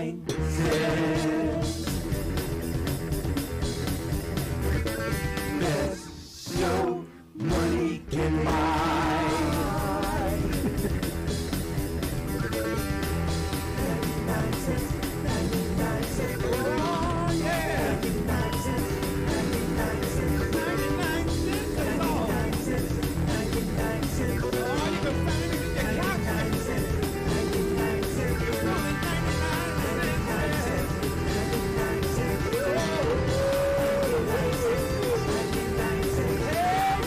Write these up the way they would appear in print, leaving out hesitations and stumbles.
99 cents. Best show money can buy. 99 cents, 99 cents, oh yeah! 99 cents, 99 cents, 99 cents, 99 cents, 99 cents, oh, you can find it in your calculator. 99 cents, 99 cents, 99 cents, 99 cents, yeah,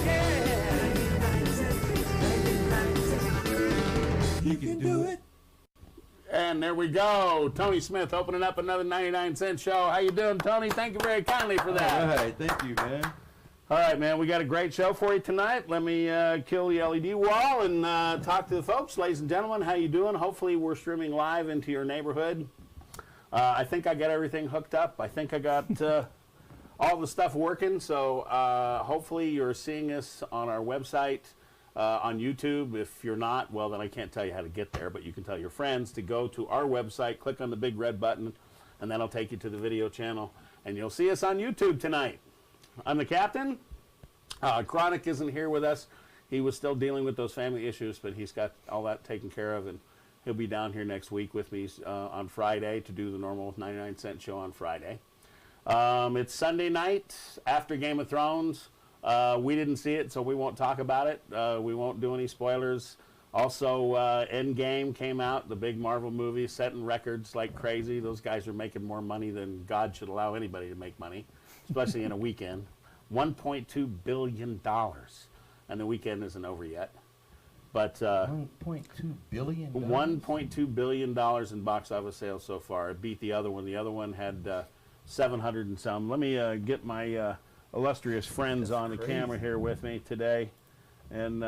99 cents, 99 cents, you can do it. And there we go. Tony Smith opening up another 99-cent show. How you doing, Tony? Thank you very kindly for that. All right, thank you, man. All right, man, we got a great show for you tonight. Let me kill the LED wall and talk to the folks. Ladies and gentlemen, how you doing? Hopefully we're streaming live into your neighborhood. I think I got everything hooked up. I think I got all the stuff working. So hopefully you're seeing us on our website. On YouTube. If you're not, well, then I can't tell you how to get there, but you can tell your friends to go to our website, click on the big red button, and that'll take you to the video channel, and you'll see us on YouTube tonight. I'm the captain. Chronic isn't here with us. He was still dealing with those family issues, but he's got all that taken care of, and he'll be down here next week with me on Friday to do the normal 99-cent show on Friday. It's Sunday night after Game of Thrones. We didn't see it, so we won't talk about it. We won't do any spoilers. Also, Endgame came out, the big Marvel movie, setting records like crazy. Those guys are making more money than God should allow anybody to make money, especially in a weekend. $1.2 billion. And the weekend isn't over yet. But $1.2 billion? $1.2 billion in box office sales so far. It beat the other one. The other one had 700 and some. Let me get my... illustrious friends on the camera here with me today, and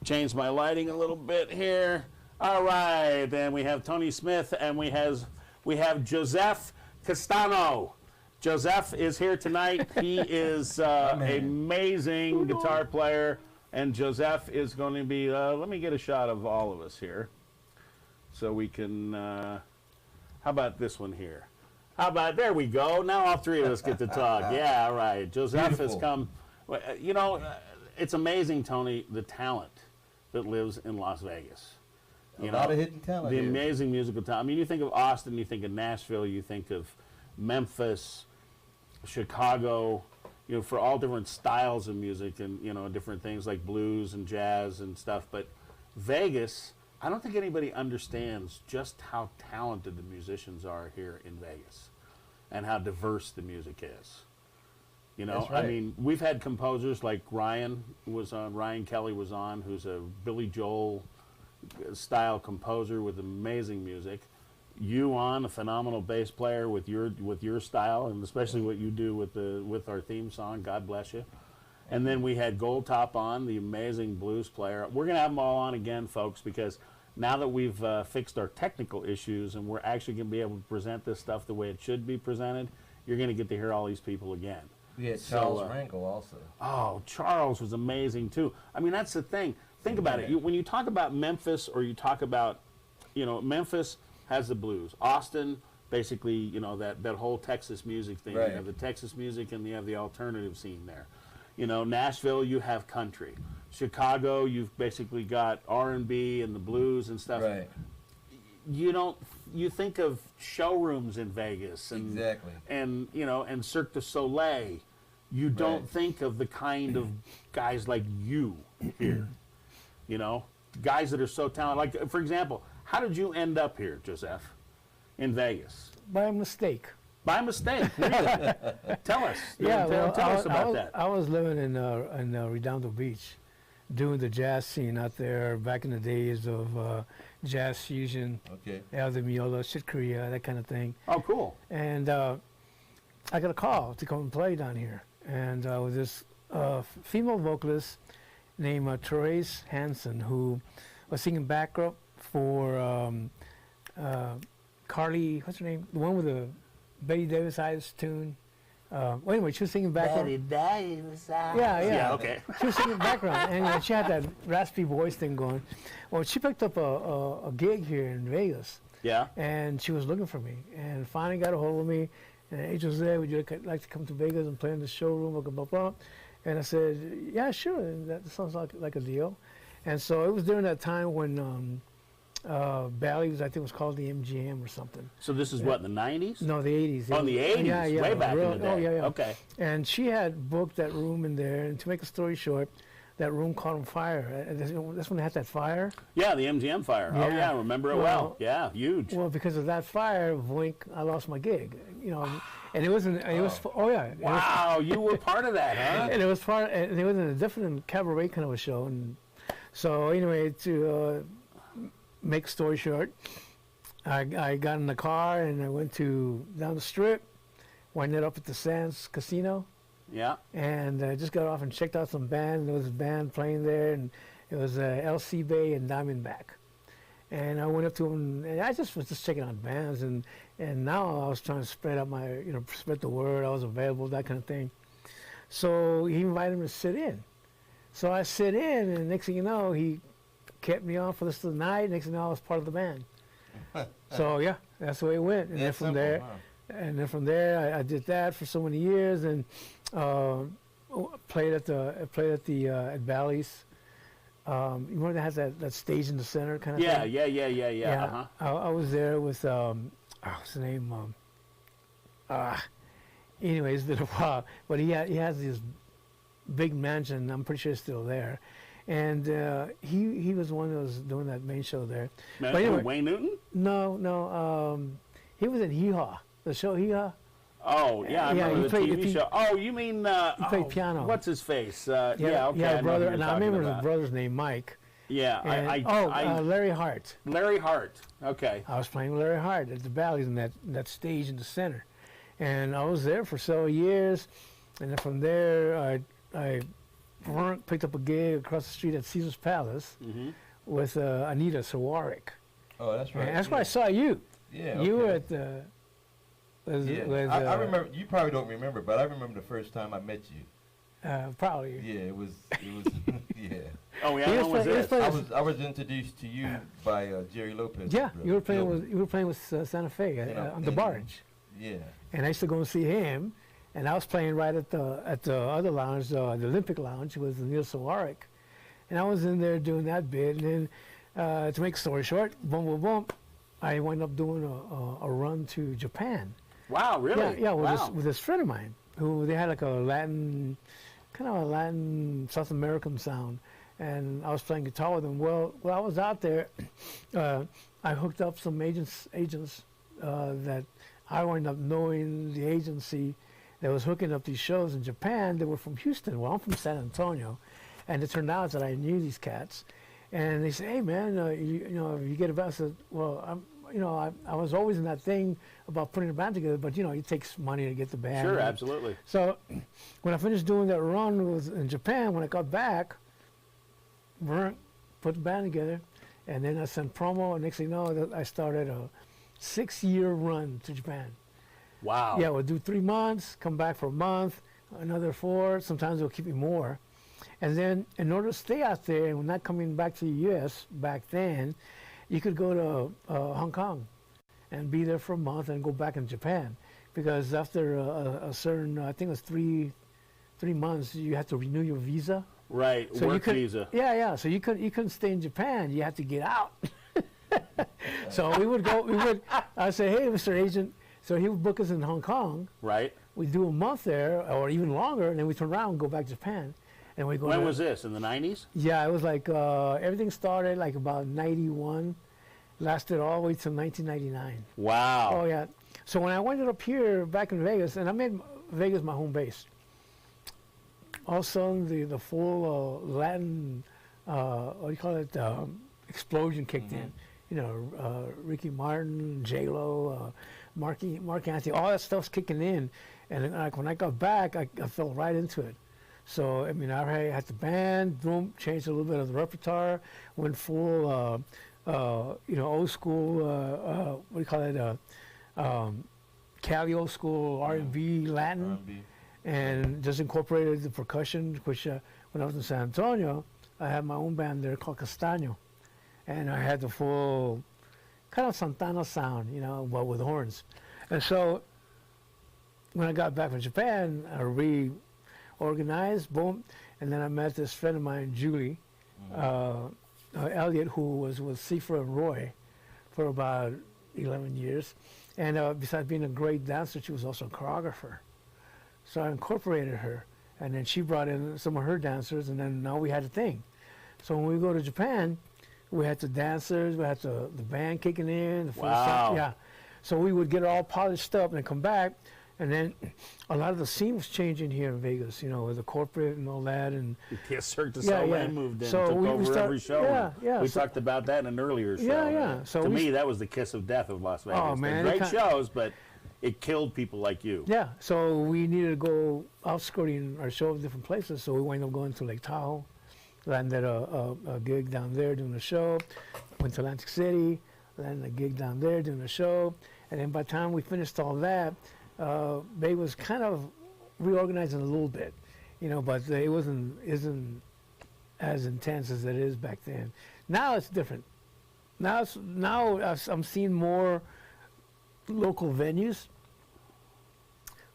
change my lighting a little bit here. All right, then we have Tony Smith, and we have Joseph Castano. Joseph is here tonight. He is an amazing guitar player, and Joseph is going to be. Let me get a shot of all of us here, so we can. How about this one here? How about, there we go. Now all three of us get to talk. Yeah, all right. Joseph has come. You know, it's amazing, Tony, the talent that lives in Las Vegas. A lot of hidden talent. The amazing musical talent. I mean, you think of Austin, you think of Nashville, you think of Memphis, Chicago, you know, for all different styles of music and, you know, different things like blues and jazz and stuff. But Vegas, I don't think anybody understands just how talented the musicians are here in Vegas and how diverse the music is. You know, right. I mean, we've had composers like Ryan Kelly was on, who's a Billy Joel style composer with amazing music. You a phenomenal bass player with your style, and especially what you do with our theme song, God bless you. And then we had Goldtop on, the amazing blues player. We're going to have them all on again, folks, because now that we've fixed our technical issues and we're actually going to be able to present this stuff the way it should be presented, you're going to get to hear all these people again. We had Charles Rangle also. Oh, Charles was amazing, too. I mean, that's the thing. Think about it. When you talk about Memphis, or you talk about, you know, Memphis has the blues. Austin, basically, you know, that whole Texas music thing. Right. You have the Texas music and you have the alternative scene there. You know, Nashville, you have country. Chicago, you've basically got R&B and the blues and stuff. Right. You think of showrooms in Vegas and exactly. And you know, and Cirque du Soleil. You don't think of the kind of guys like you here. You know, guys that are so talented. Like, for example, how did you end up here, Joseph, in Vegas? By mistake. By mistake, really? Tell us. Tell us about that. I was living in Redondo Beach, doing the jazz scene out there back in the days of jazz fusion, El de Miola, Chick Corea, that kind of thing. Oh, cool. And I got a call to come and play down here. And with this female vocalist named Therese Hansen, who was singing backup for Carly, what's her name? The one with the Betty Davis eyes tune. Well, anyway, she was singing background. Betty Davis eyes. Yeah, okay. She was singing background, and she had that raspy voice thing going. Well, she picked up a gig here in Vegas, Yeah. And she was looking for me, and finally got a hold of me. And the agent was there. Would you like to come to Vegas and play in the showroom? Blah, blah, blah. And I said, yeah, sure. And that sounds like a deal. And so it was during that time when Bally's, I think, was called the MGM or something. So this is what, in the 90s? No, the 80s. Oh, in the 80s, Yeah, yeah. way back in the day. Oh, yeah, yeah. Okay. And she had booked that room in there. And to make a story short, that room caught on fire. That's when they had that fire. Yeah, the MGM fire. Oh, Yeah. yeah, I remember it well. Yeah, huge. Well, because of that fire, Voink, I lost my gig. You know, and it wasn't. It was. Oh yeah. It was, Wow, you were part of that, huh? and it was part. And it was in a different cabaret kind of a show. And so anyway, to make story short, I got in the car and I went down the strip, winded up at the Sands Casino. Yeah. And I just got off and checked out some bands. There was a band playing there, and it was LC Bay and Diamondback. And I went up to him, and I just was checking out bands, and now I was trying to spread out spread the word. I was available, that kind of thing. So he invited me to sit in. So I sit in, and next thing you know, he kept me on for the rest of the night. Next thing you know, I was part of the band. So yeah, that's the way it went. And then from there. Huh? And then from there, I did that for so many years, and played at Bally's. You know that has that stage in the center kind of Yeah, thing. yeah. Uh-huh. I was there with what's the name? Anyways, it's been a while, but he has this big mansion. I'm pretty sure it's still there, and he was the one that was doing that main show there. Man, But anyway, Wayne Newton? No. He was in Hee Haw, the show Hee Haw. Oh, yeah, I Yeah, remember he the played TV the show. Oh, you mean... he played piano. What's his face? Yeah, okay, I know who brother. you're And I talking remember about. his brother's name, Mike. Yeah, And, Larry Hart. Larry Hart. Okay. I was playing with Larry Hart at the Bally's in that stage in the center, and I was there for several years, and then from there I picked up a gig across the street at Caesar's Palace with Anita Sawarik. Oh, that's right. And that's where I saw you. Yeah. You okay. were at the. I remember. You probably don't remember, but I remember the first time I met you. Probably. Yeah, it was. Yeah. Oh, yeah, He when was was this? playing- I was introduced to you by Jerry Lopez. Yeah, brother. you were playing with Santa Fe on the barge, Yeah. and I used to go and see him, and I was playing right at the other lounge, the Olympic Lounge, with Neil Sawarik, and I was in there doing that bit, and then to make a story short, boom, boom, boom, I wound up doing a run to Japan. Wow, really? Yeah, wow. with this friend of mine who they had like a Latin South American sound, and I was playing guitar with him. Well, while I was out there, I hooked up some agents that I wound up knowing the agency that was hooking up these shows in Japan. They were from Houston. Well, I'm from San Antonio, and it turned out that I knew these cats, and they said, "Hey, man, you get a band." I said, "Well, I was always in that thing about putting a band together, but it takes money to get the band." Sure, absolutely. So when I finished doing that run was in Japan, when I got back, put the band together, and then I sent promo, and next thing you know, I started a 6-year run to Japan. Wow. Yeah, we'll do 3 months, come back for a month, another 4, sometimes they'll keep me more. And then in order to stay out there, and not coming back to the U.S. back then, you could go to Hong Kong and be there for a month and go back in Japan. Because after a certain, I think it was 3 months, you had to renew your visa. Right, So you work could, visa. Yeah. So you couldn't stay in Japan. You had to get out. So we would go. I'd say, "Hey, Mr. Agent." So he would book us in Hong Kong. Right. We'd do a month there, or even longer, and then we turn around and go back to Japan. And we go. When was this? In the 90s? Yeah, it was like everything started like about 91, lasted all the way till 1999. Wow. Oh yeah. So when I ended up here back in Vegas, and I made Vegas my home base. All of a sudden, the full Latin, what do you call it, explosion kicked in. Ricky Martin, J-Lo, Mark Anthony, all that stuff's kicking in. And like when I got back, I fell right into it. So, I mean, I had the band, boom, changed a little bit of the repertoire, went full, old school, what do you call it, Cali old school R&B, Latin. R&B. And just incorporated the percussion, which when I was in San Antonio, I had my own band there called Castano. And I had the full, kind of Santana sound, you know, but with horns. And so when I got back from Japan, I reorganized, boom, and then I met this friend of mine, Julie Elliott, who was with Seafer and Roy for about 11 years. And besides being a great dancer, she was also a choreographer. So I incorporated her, and then she brought in some of her dancers, and then now we had a thing. So when we go to Japan, we had the dancers, we had the band kicking in. The full sound, yeah. So we would get it all polished up and then come back, and then a lot of the scene was changing here in Vegas, you know, with the corporate and all that. And Cirque du Soleil moved in, so took over every show. Yeah, we talked about that in an earlier show. Yeah. So to me, that was the kiss of death of Las Vegas. Oh, man. They're great shows, but it killed people like you. Yeah, so we needed to go outskirting our show to different places, so we wound up going to Lake Tahoe, landed a gig down there doing a show, went to Atlantic City, landed a gig down there doing a show, and then by the time we finished all that, they was kind of reorganizing a little bit, you know, but it isn't as intense as it is back then. Now it's different. Now I'm seeing more local venues,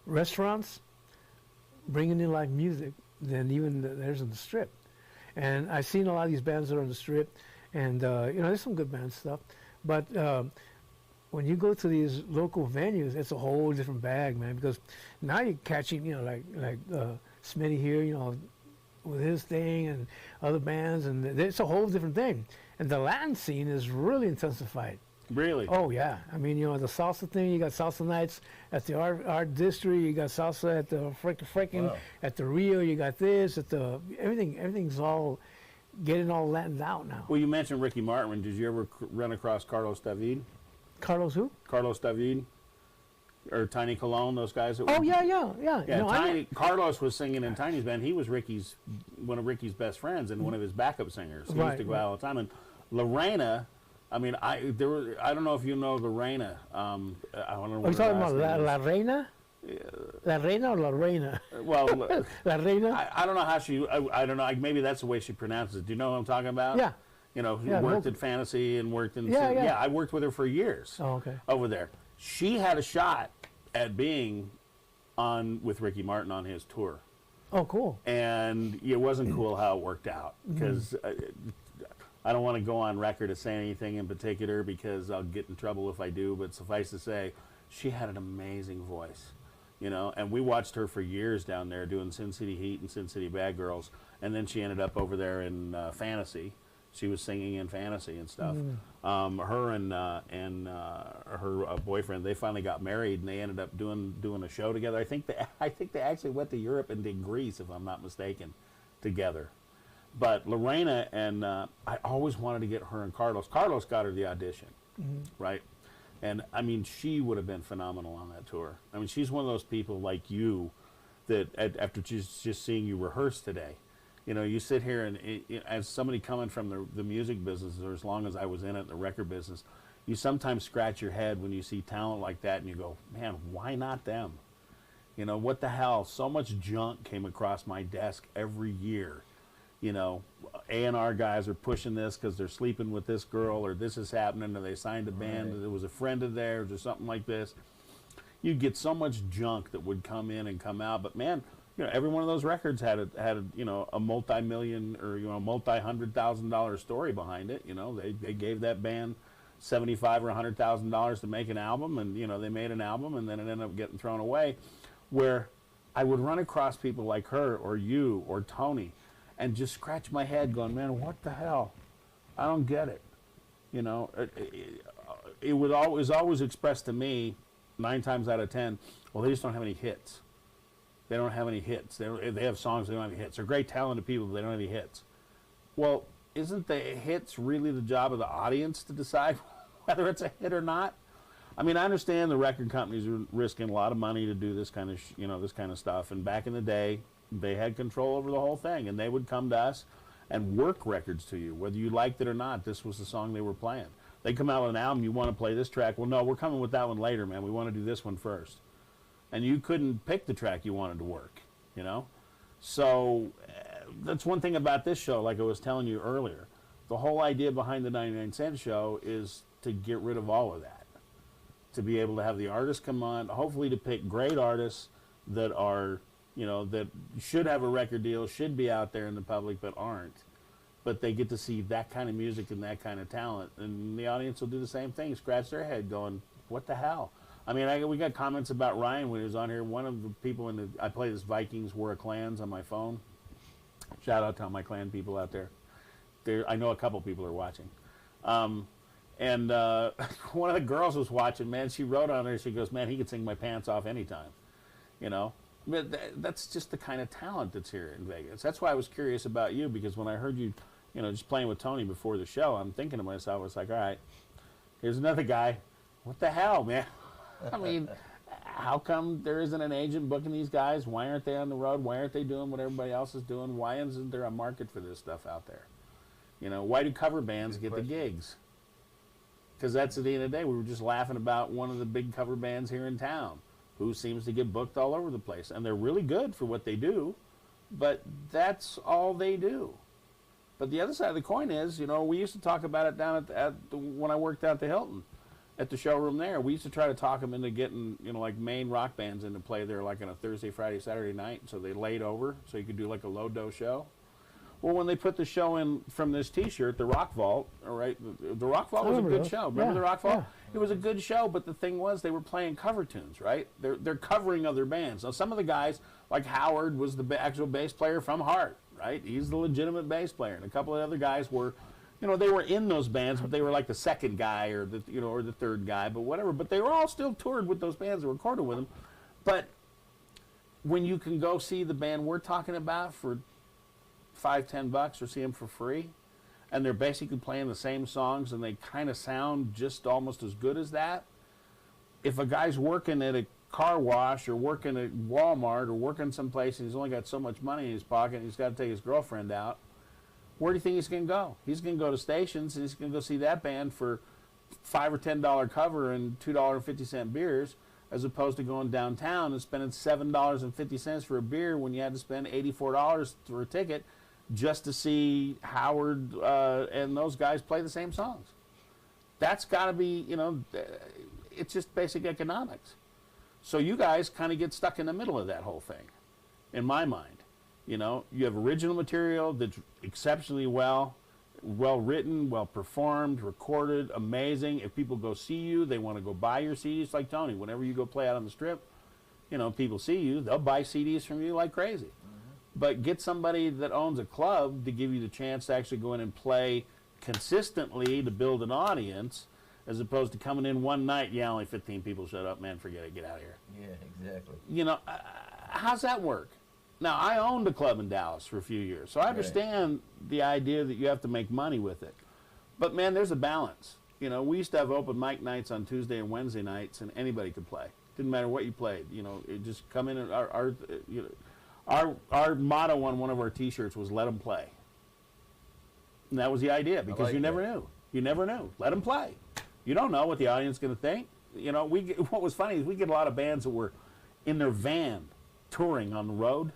restaurants, bringing in live music than even there's on the Strip. And I've seen a lot of these bands that are on the Strip, and you know, there's some good band stuff, but when you go to these local venues, it's a whole different bag, man, because now you're catching, you know, like Smitty here, you know, with his thing and other bands, and it's a whole different thing. And the Latin scene is really intensified. Really? Oh yeah, I mean, you know, the salsa thing. You got salsa nights at the art district. You got salsa at the freaking at the Rio. You got this at the everything's all getting all Latined out now. Well, you mentioned Ricky Martin. Did you ever run across Carlos David? Carlos who? Carlos David, or Tiny Colon, those guys. Oh yeah. Yeah, No, Carlos was singing in Tiny's band. He was one of Ricky's best friends and one of his backup singers. He used to go out all the time. And Lorena. I mean, I don't know if you know Lorena. I don't know. Are you talking about La Reina? La Reina or La Reina? Well, La Reina. I don't know how she. I don't know. Maybe that's the way she pronounces it. Do you know what I'm talking about? Yeah. You know, who worked at Fantasy and worked in. Yeah. I worked with her for years. Oh, okay. Over there, she had a shot at being on with Ricky Martin on his tour. Oh, cool. And it wasn't cool how it worked out because. I don't want to go on record as saying anything in particular because I'll get in trouble if I do, but suffice to say, she had an amazing voice, you know, and we watched her for years down there doing Sin City Heat and Sin City Bad Girls, and then she ended up over there in Fantasy. She was singing in Fantasy and stuff. Her and her boyfriend, they finally got married, and they ended up doing a show together. I think they actually went to Europe and did Greece, if I'm not mistaken, together. But Lorena and I always wanted to get her and Carlos. Carlos got her the audition, right? And I mean, she would have been phenomenal on that tour. I mean, she's one of those people like you that after just seeing you rehearse today, you know, you sit here and as somebody coming from the music business, or as long as I was in it, the record business, you sometimes scratch your head when you see talent like that and you go, man, why not them? You know, what the hell? So much junk came across my desk every year. You know, A&R guys are pushing this because they're sleeping with this girl, or this is happening, or they signed a band, or there was a friend of theirs, or something like this. You'd get so much junk that would come in and come out. But man, you know, every one of those records had a multi-million or multi-$100,000 story behind it. You know, they gave that band $75,000 or $100,000 to make an album, and you know, they made an album, and then it ended up getting thrown away. Where I would run across people like her, or you, or Tony, and just scratch my head going, man, what the hell? I don't get it. You know, it was always expressed to me 9 times out of 10, well, they just don't have any hits. They don't have any hits. They have songs, they don't have any hits. They're great talented people, but they don't have any hits. Well, isn't the hits really the job of the audience to decide whether it's a hit or not? I mean, I understand the record companies are risking a lot of money to do this kind of, this kind of stuff. And back in the day, they had control over the whole thing, and they would come to us and work records to you, whether you liked it or not. This was the song they were playing. They come out with an album, you want to play this track. Well, no, we're coming with that one later, man. We want to do this one first. And you couldn't pick the track you wanted to work, you know? So that's one thing about this show, like I was telling you earlier. The whole idea behind the 99 Cent Show is to get rid of all of that. To be able to have the artists come on, hopefully to pick great artists that are, that should have a record deal, should be out there in the public, but aren't. But they get to see that kind of music and that kind of talent. And the audience will do the same thing, scratch their head going, what the hell? I mean, we got comments about Ryan when he was on here. One of the people I play this Vikings War of Clans on my phone. Shout out to all my clan people out there. I know a couple people are watching. And one of the girls was watching, man, she wrote on there, she goes, man, he could sing my pants off anytime. But that's just the kind of talent that's here in Vegas. That's why I was curious about you, because when I heard you, just playing with Tony before the show, I'm thinking to myself, I was like, all right, here's another guy. What the hell, man? I mean, how come there isn't an agent booking these guys? Why aren't they on the road? Why aren't they doing what everybody else is doing? Why isn't there a market for this stuff out there? Why do cover bands get the gigs? Because that's at the end of the day, we were just laughing about one of the big cover bands here in town who seems to get booked all over the place. And they're really good for what they do, but that's all they do. But the other side of the coin is, we used to talk about it down when I worked out the Hilton, at the showroom there. We used to try to talk them into getting, like main rock bands in to play there like on a Thursday, Friday, Saturday night. So they laid over so you could do like a low-dough show. Well, when they put the show in from this T-shirt, the Rock Vault, all right, the Rock Vault was a good show. Remember the Rock Vault? Yeah. It was a good show, but the thing was they were playing cover tunes, right? They're covering other bands. Now, some of the guys, like Howard, was the actual bass player from Heart, right? He's the legitimate bass player, and a couple of other guys were, they were in those bands, but they were like the second guy or the third guy, but whatever. But they were all still toured with those bands and recorded with them. But when you can go see the band we're talking about for $5-10 or see them for free, and they're basically playing the same songs and they kind of sound just almost as good as that. If a guy's working at a car wash or working at Walmart or working someplace and he's only got so much money in his pocket and he's got to take his girlfriend out, where do you think he's going to go? He's going to go to stations and he's going to go see that band for $5 or $10 cover and $2.50 beers, as opposed to going downtown and spending $7.50 for a beer when you had to spend $84 for a ticket just to see Howard and those guys play the same songs. That's got to be, it's just basic economics. So you guys kind of get stuck in the middle of that whole thing, in my mind. You have original material that's exceptionally well written, well performed, recorded, amazing. If people go see you, they want to go buy your CDs like Tony. Whenever you go play out on the Strip, people see you, they'll buy CDs from you like crazy. But get somebody that owns a club to give you the chance to actually go in and play consistently to build an audience, as opposed to coming in one night, only 15 people showed up, man, forget it, get out of here. Yeah, exactly. How's that work? Now, I owned a club in Dallas for a few years, so I understand the idea that you have to make money with it. But, man, there's a balance. We used to have open mic nights on Tuesday and Wednesday nights, and anybody could play. Didn't matter what you played. It just come in and our motto on one of our T-shirts was "Let them play," and that was the idea, because you never knew. You never knew. Let them play. You don't know what the audience is going to think. What was funny is we get a lot of bands that were in their van touring on the road,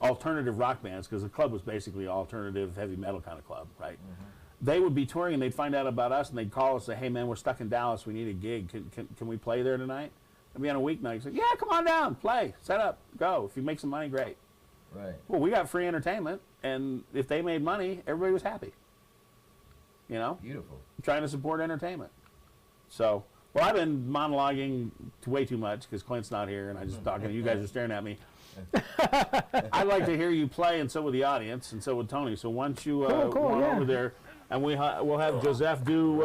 alternative rock bands, because the club was basically alternative heavy metal kind of club, right? Mm-hmm. They would be touring and they'd find out about us and they'd call us and say, "Hey man, we're stuck in Dallas. We need a gig. Can we play there tonight?" I'd be on a weeknight. Say, "Yeah, come on down, play, set up, go. If you make some money, great." Right. Well, we got free entertainment, and if they made money, everybody was happy. Beautiful. Trying to support entertainment. So, well, I've been monologuing way too much because Clint's not here, and I'm just talking. You guys are staring at me. I'd like to hear you play, and so would the audience, and so would Tony. So once you go over there, and we'll have Joseph do.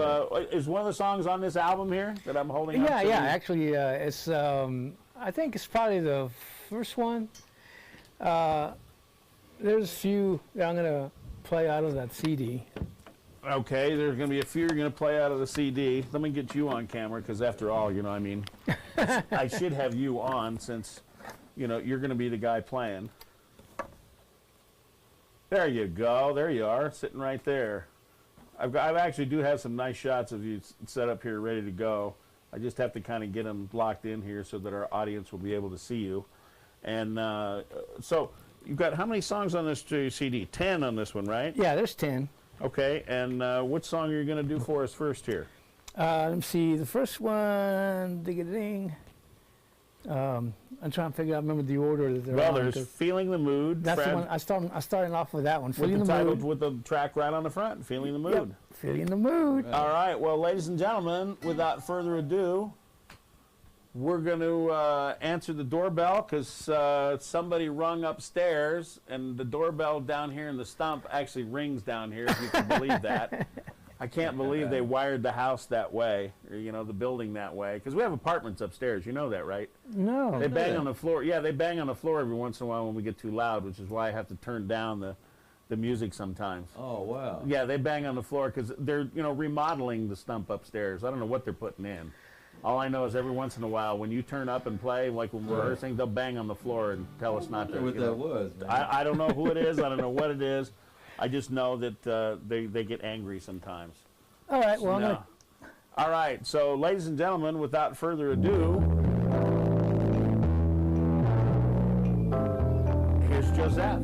Is one of the songs on this album here that I'm holding up? Yeah. Actually, it's. I think it's probably the first one. There's a few that I'm gonna play out of that CD. Okay, there's going to be a few you're going to play out of the CD. Let me get you on camera, because after all, I should have you on, since, you're going to be the guy playing. There you go. There you are, sitting right there. I actually do have some nice shots of you set up here, ready to go. I just have to kind of get them locked in here so that our audience will be able to see you. And so you've got how many songs on this CD? 10 on this one, right? Yeah, there's 10. Okay, and what song are you going to do for us first here? Let me see. The first one, ding-a-ding. I'm trying to figure out. Remember the order that they're Well, on, there's 'cause Feeling the Mood. that's Fred, the one. I started off with that one. with Feeling the the title, mood. with the track right on the front, Feeling the Mood. Yep. Feeling the mood. All right, well, ladies and gentlemen, without further ado, we're going to answer the doorbell because somebody rung upstairs, and the doorbell down here in the stump actually rings down here, if you can believe that. I can't believe they wired the house that way, or, you know, the building that way, because we have apartments upstairs. You know that, right? No. They bang on the floor. Yeah, they bang on the floor every once in a while when we get too loud, which is why I have to turn down the music sometimes. Oh, wow. Yeah, they bang on the floor because they're, you know, remodeling the stump upstairs. I don't know what they're putting in. All I know is every once in a while, when you turn up and play, like when we're rehearsing, they'll bang on the floor and tell us not to. I wonder what you know. that was, man. I don't know who it is. I don't know what it is. I just know that they get angry sometimes. All right. Well, I'm No. gonna. All right, so ladies and gentlemen, without further ado, here's Joseph.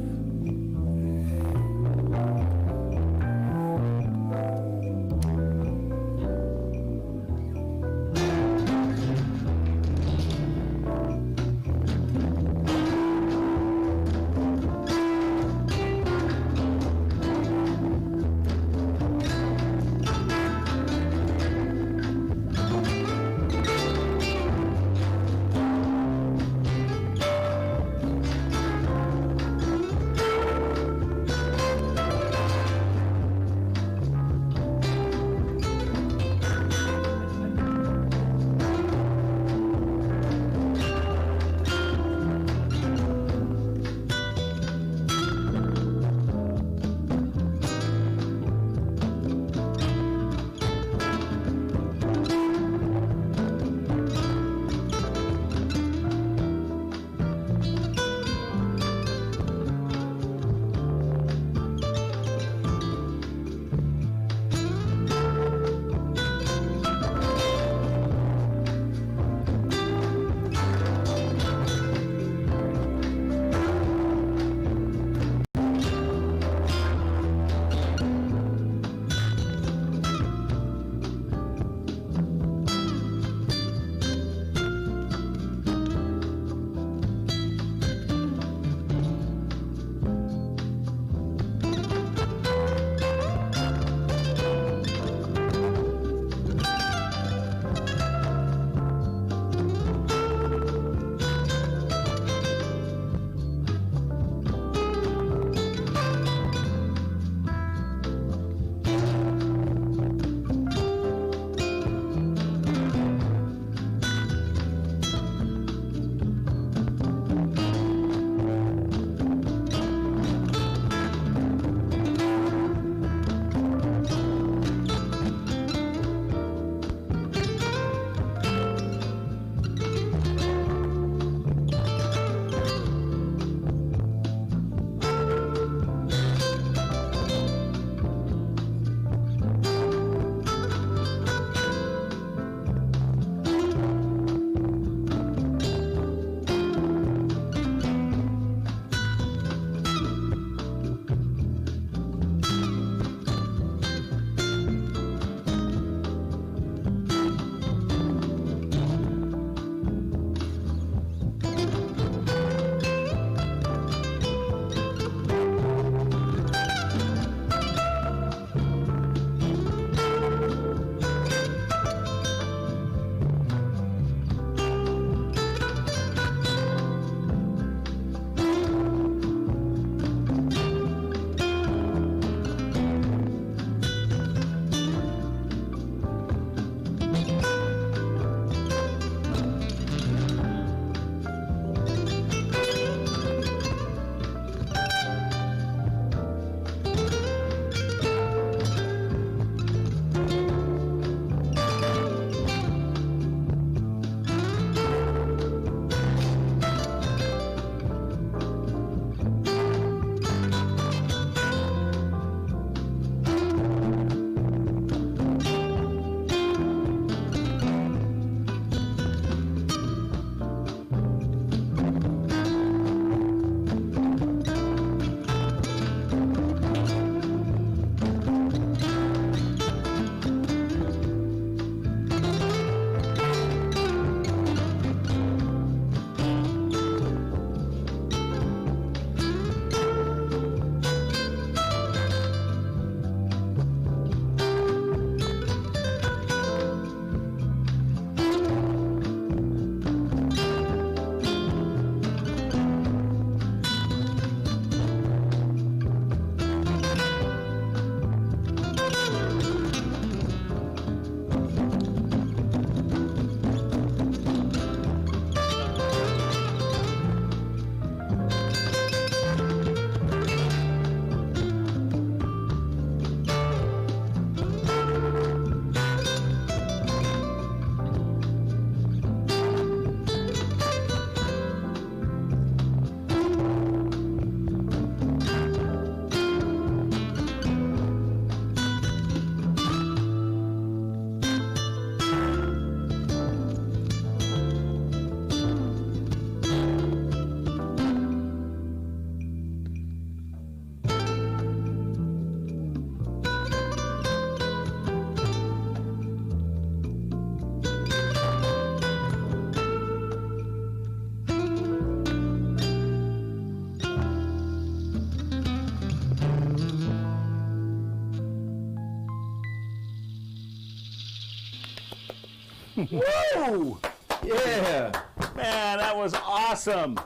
Woo! Yeah. Man, that was awesome.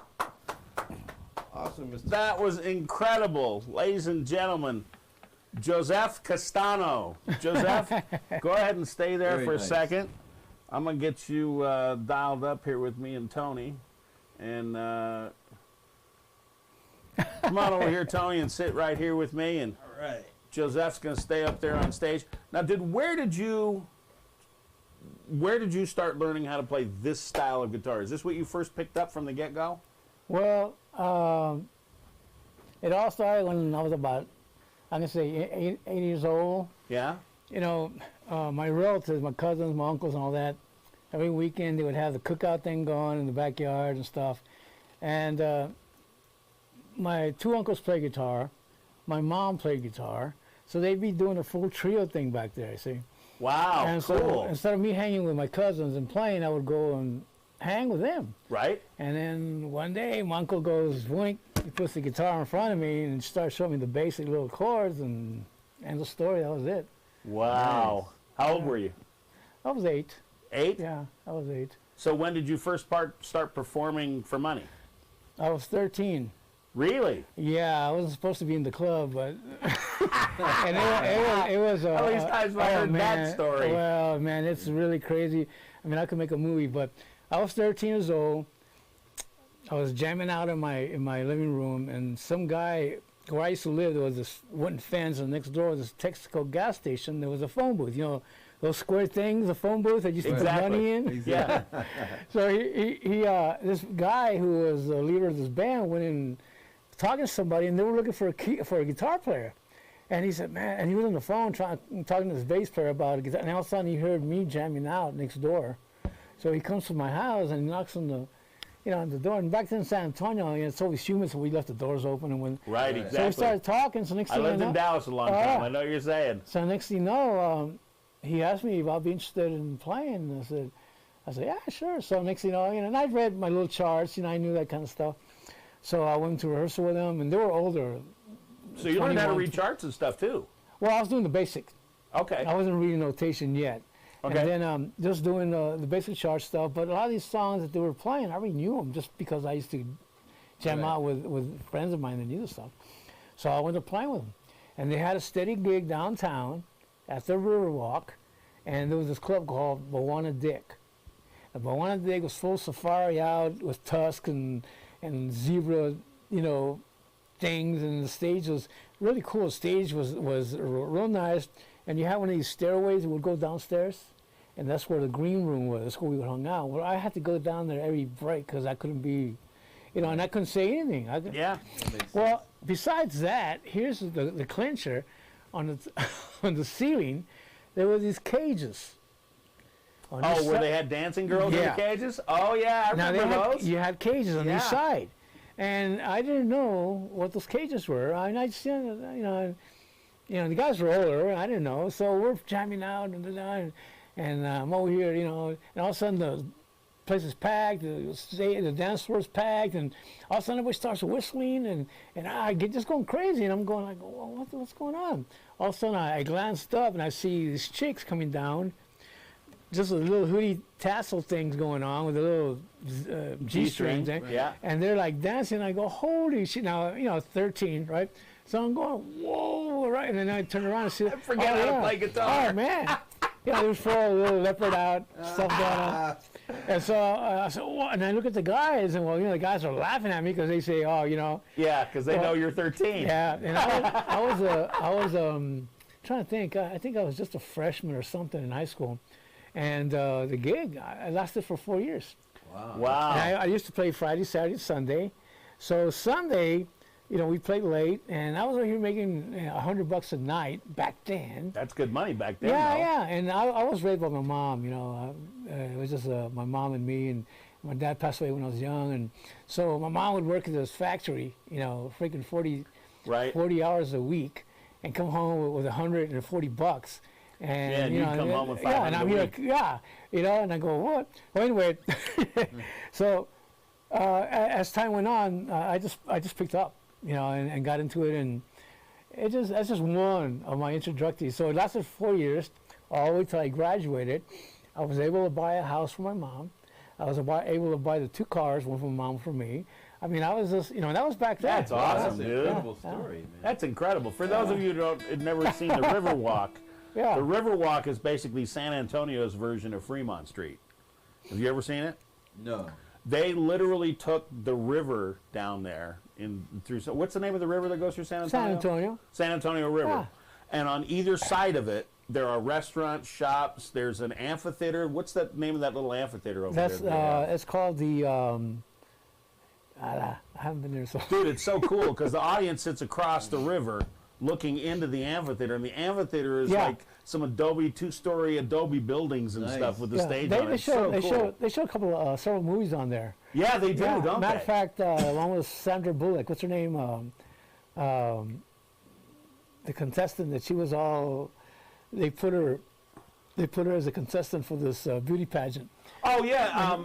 Awesome, Mr. That was incredible. Ladies and gentlemen, Joseph Castano. Joseph, go ahead and stay there Very for a nice. second. I'm going to get you dialed up here with me and Tony. And come on over here, Tony, and sit right here with me. And All right. Joseph's going to stay up there on stage. Now, where did you start learning how to play this style of guitar? Is this what you first picked up from the get-go? Well, it all started when I was about, I'm going to say, 8 years old. Yeah? You know, my relatives, my cousins, my uncles and all that, every weekend they would have the cookout thing going in the backyard and stuff. And my 2 uncles play guitar. My mom played guitar. So they'd be doing a full trio thing back there, see. Wow, And cool. so instead of me hanging with my cousins and playing, I would go and hang with them. Right? And then one day, my uncle goes, wink, he puts the guitar in front of me and starts showing me the basic little chords, and end of story, that was it. Wow. How old were you? I was 8. 8? Yeah, I was 8. So when did you first start performing for money? I was 13. Really? Yeah, I wasn't supposed to be in the club, but and it was At least I've heard that story. Well, man, it's really crazy. I mean, I could make a movie, but I was 13 years old. I was jamming out in my living room, and some guy where I used to live, there was this wooden fence, and next door was this Texaco gas station. There was a phone booth, you know, those square things, the phone booth that you used to put money in. Yeah. So this guy who was the leader of this band went in talking to somebody, and they were looking for a guitar player. And he said, man, and he was on the phone talking to his bass player about a guitar, and all of a sudden he heard me jamming out next door. So he comes to my house and he knocks on the door. And back then in San Antonio, it's always humid, so we left the doors open. And Right, exactly. So we started talking. So next I thing lived I know, in Dallas a long time. I know what you're saying. So next thing you know, he asked me if I'd be interested in playing. And I said, yeah, sure. So next thing you know, and I'd read my little charts, I knew that kind of stuff. So I went to rehearsal with them, and they were older. So you learned how to 21. read charts and stuff too. Well, I was doing the basic. Okay. I wasn't reading notation yet. Okay. And then just doing the basic chart stuff. But a lot of these songs that they were playing, I already knew them just because I used to jam out with friends of mine that knew the stuff. So I went to play with them. And they had a steady gig downtown at the Riverwalk, and there was this club called Bawana Dick. And Bawana Dick was full safari out with tusk and zebra, things, and the stage was really cool. The stage was real nice, and you had one of these stairways that would go downstairs, and that's where the green room was. That's where we hung out. Well, I had to go down there every break because I couldn't be, and I couldn't say anything. Yeah. Well, besides that, here's the clincher. On the on the ceiling, there were these cages. On Oh, each where side. they had dancing girls in the Yeah. cages? Oh, yeah, I Now remember those. you had cages on Yeah. each side, and I didn't know what those cages were. I mean, I just, the guys were older. I didn't know, so we're jamming out and I'm over here, and all of a sudden the place is packed. The dance floor is packed, and all of a sudden everybody starts whistling, and I get just going crazy, and I'm going like, well, what's going on? All of a sudden I glanced up and I see these chicks coming down. Just a little hoodie tassel things going on with a little G-string thing. Yeah. And they're like dancing. I go, holy shit. Now, 13, right? So I'm going, whoa, right? And then I turn around and see. I forget how to play guitar. Oh, man. There's 4 little leopard out, stuff going on. And so I said, what? And I look at the guys, and the guys are laughing at me because they say, Yeah, because they know you're 13. Yeah. And I was trying to think. I think I was just a freshman or something in high school. And the gig, I lasted for 4 years. Wow. And I used to play Friday, Saturday, Sunday. So Sunday, we played late, and I was over here making $100 a night back then. That's good money back then. Yeah, though. yeah. And I was raised by my mom. It was just my mom and me, and my dad passed away when I was young, and so my mom would work at this factory, freaking 40 hours a week, and come home with $140. And you'd come home with 500 and I'm here, and I go, what? Well, anyway, so as time went on, I just picked up, and got into it, and that's just one of my introductories. So it lasted 4 years, all the way till I graduated. I was able to buy a house for my mom. I was able to buy the 2 cars, one for my mom, for me. I mean, I was just, that was back then. That's awesome, That's an dude. incredible story, man. That's incredible. For those of you who have never seen the Riverwalk, Yeah. the Riverwalk is basically San Antonio's version of Fremont Street. Have you ever seen it? No. They literally took the river down there through. What's the name of the river that goes through San Antonio? San Antonio. San Antonio River. Yeah. And on either side of it, there are restaurants, shops. There's an amphitheater. What's the name of that little amphitheater over That's there? it's called the. I haven't been there so. Dude, it's so cool because the audience sits across the river looking into the amphitheater, and the amphitheater is Yeah. like some 2-story Adobe buildings and Nice. stuff with the Yeah, stage they, on it. they It's show so they cool. show they show a couple of several movies on there. Yeah, they do, Yeah, don't matter they? of fact, one was Sandra Bullock. What's her name? The contestant that she was all. They put her as a contestant for this beauty pageant. Oh yeah.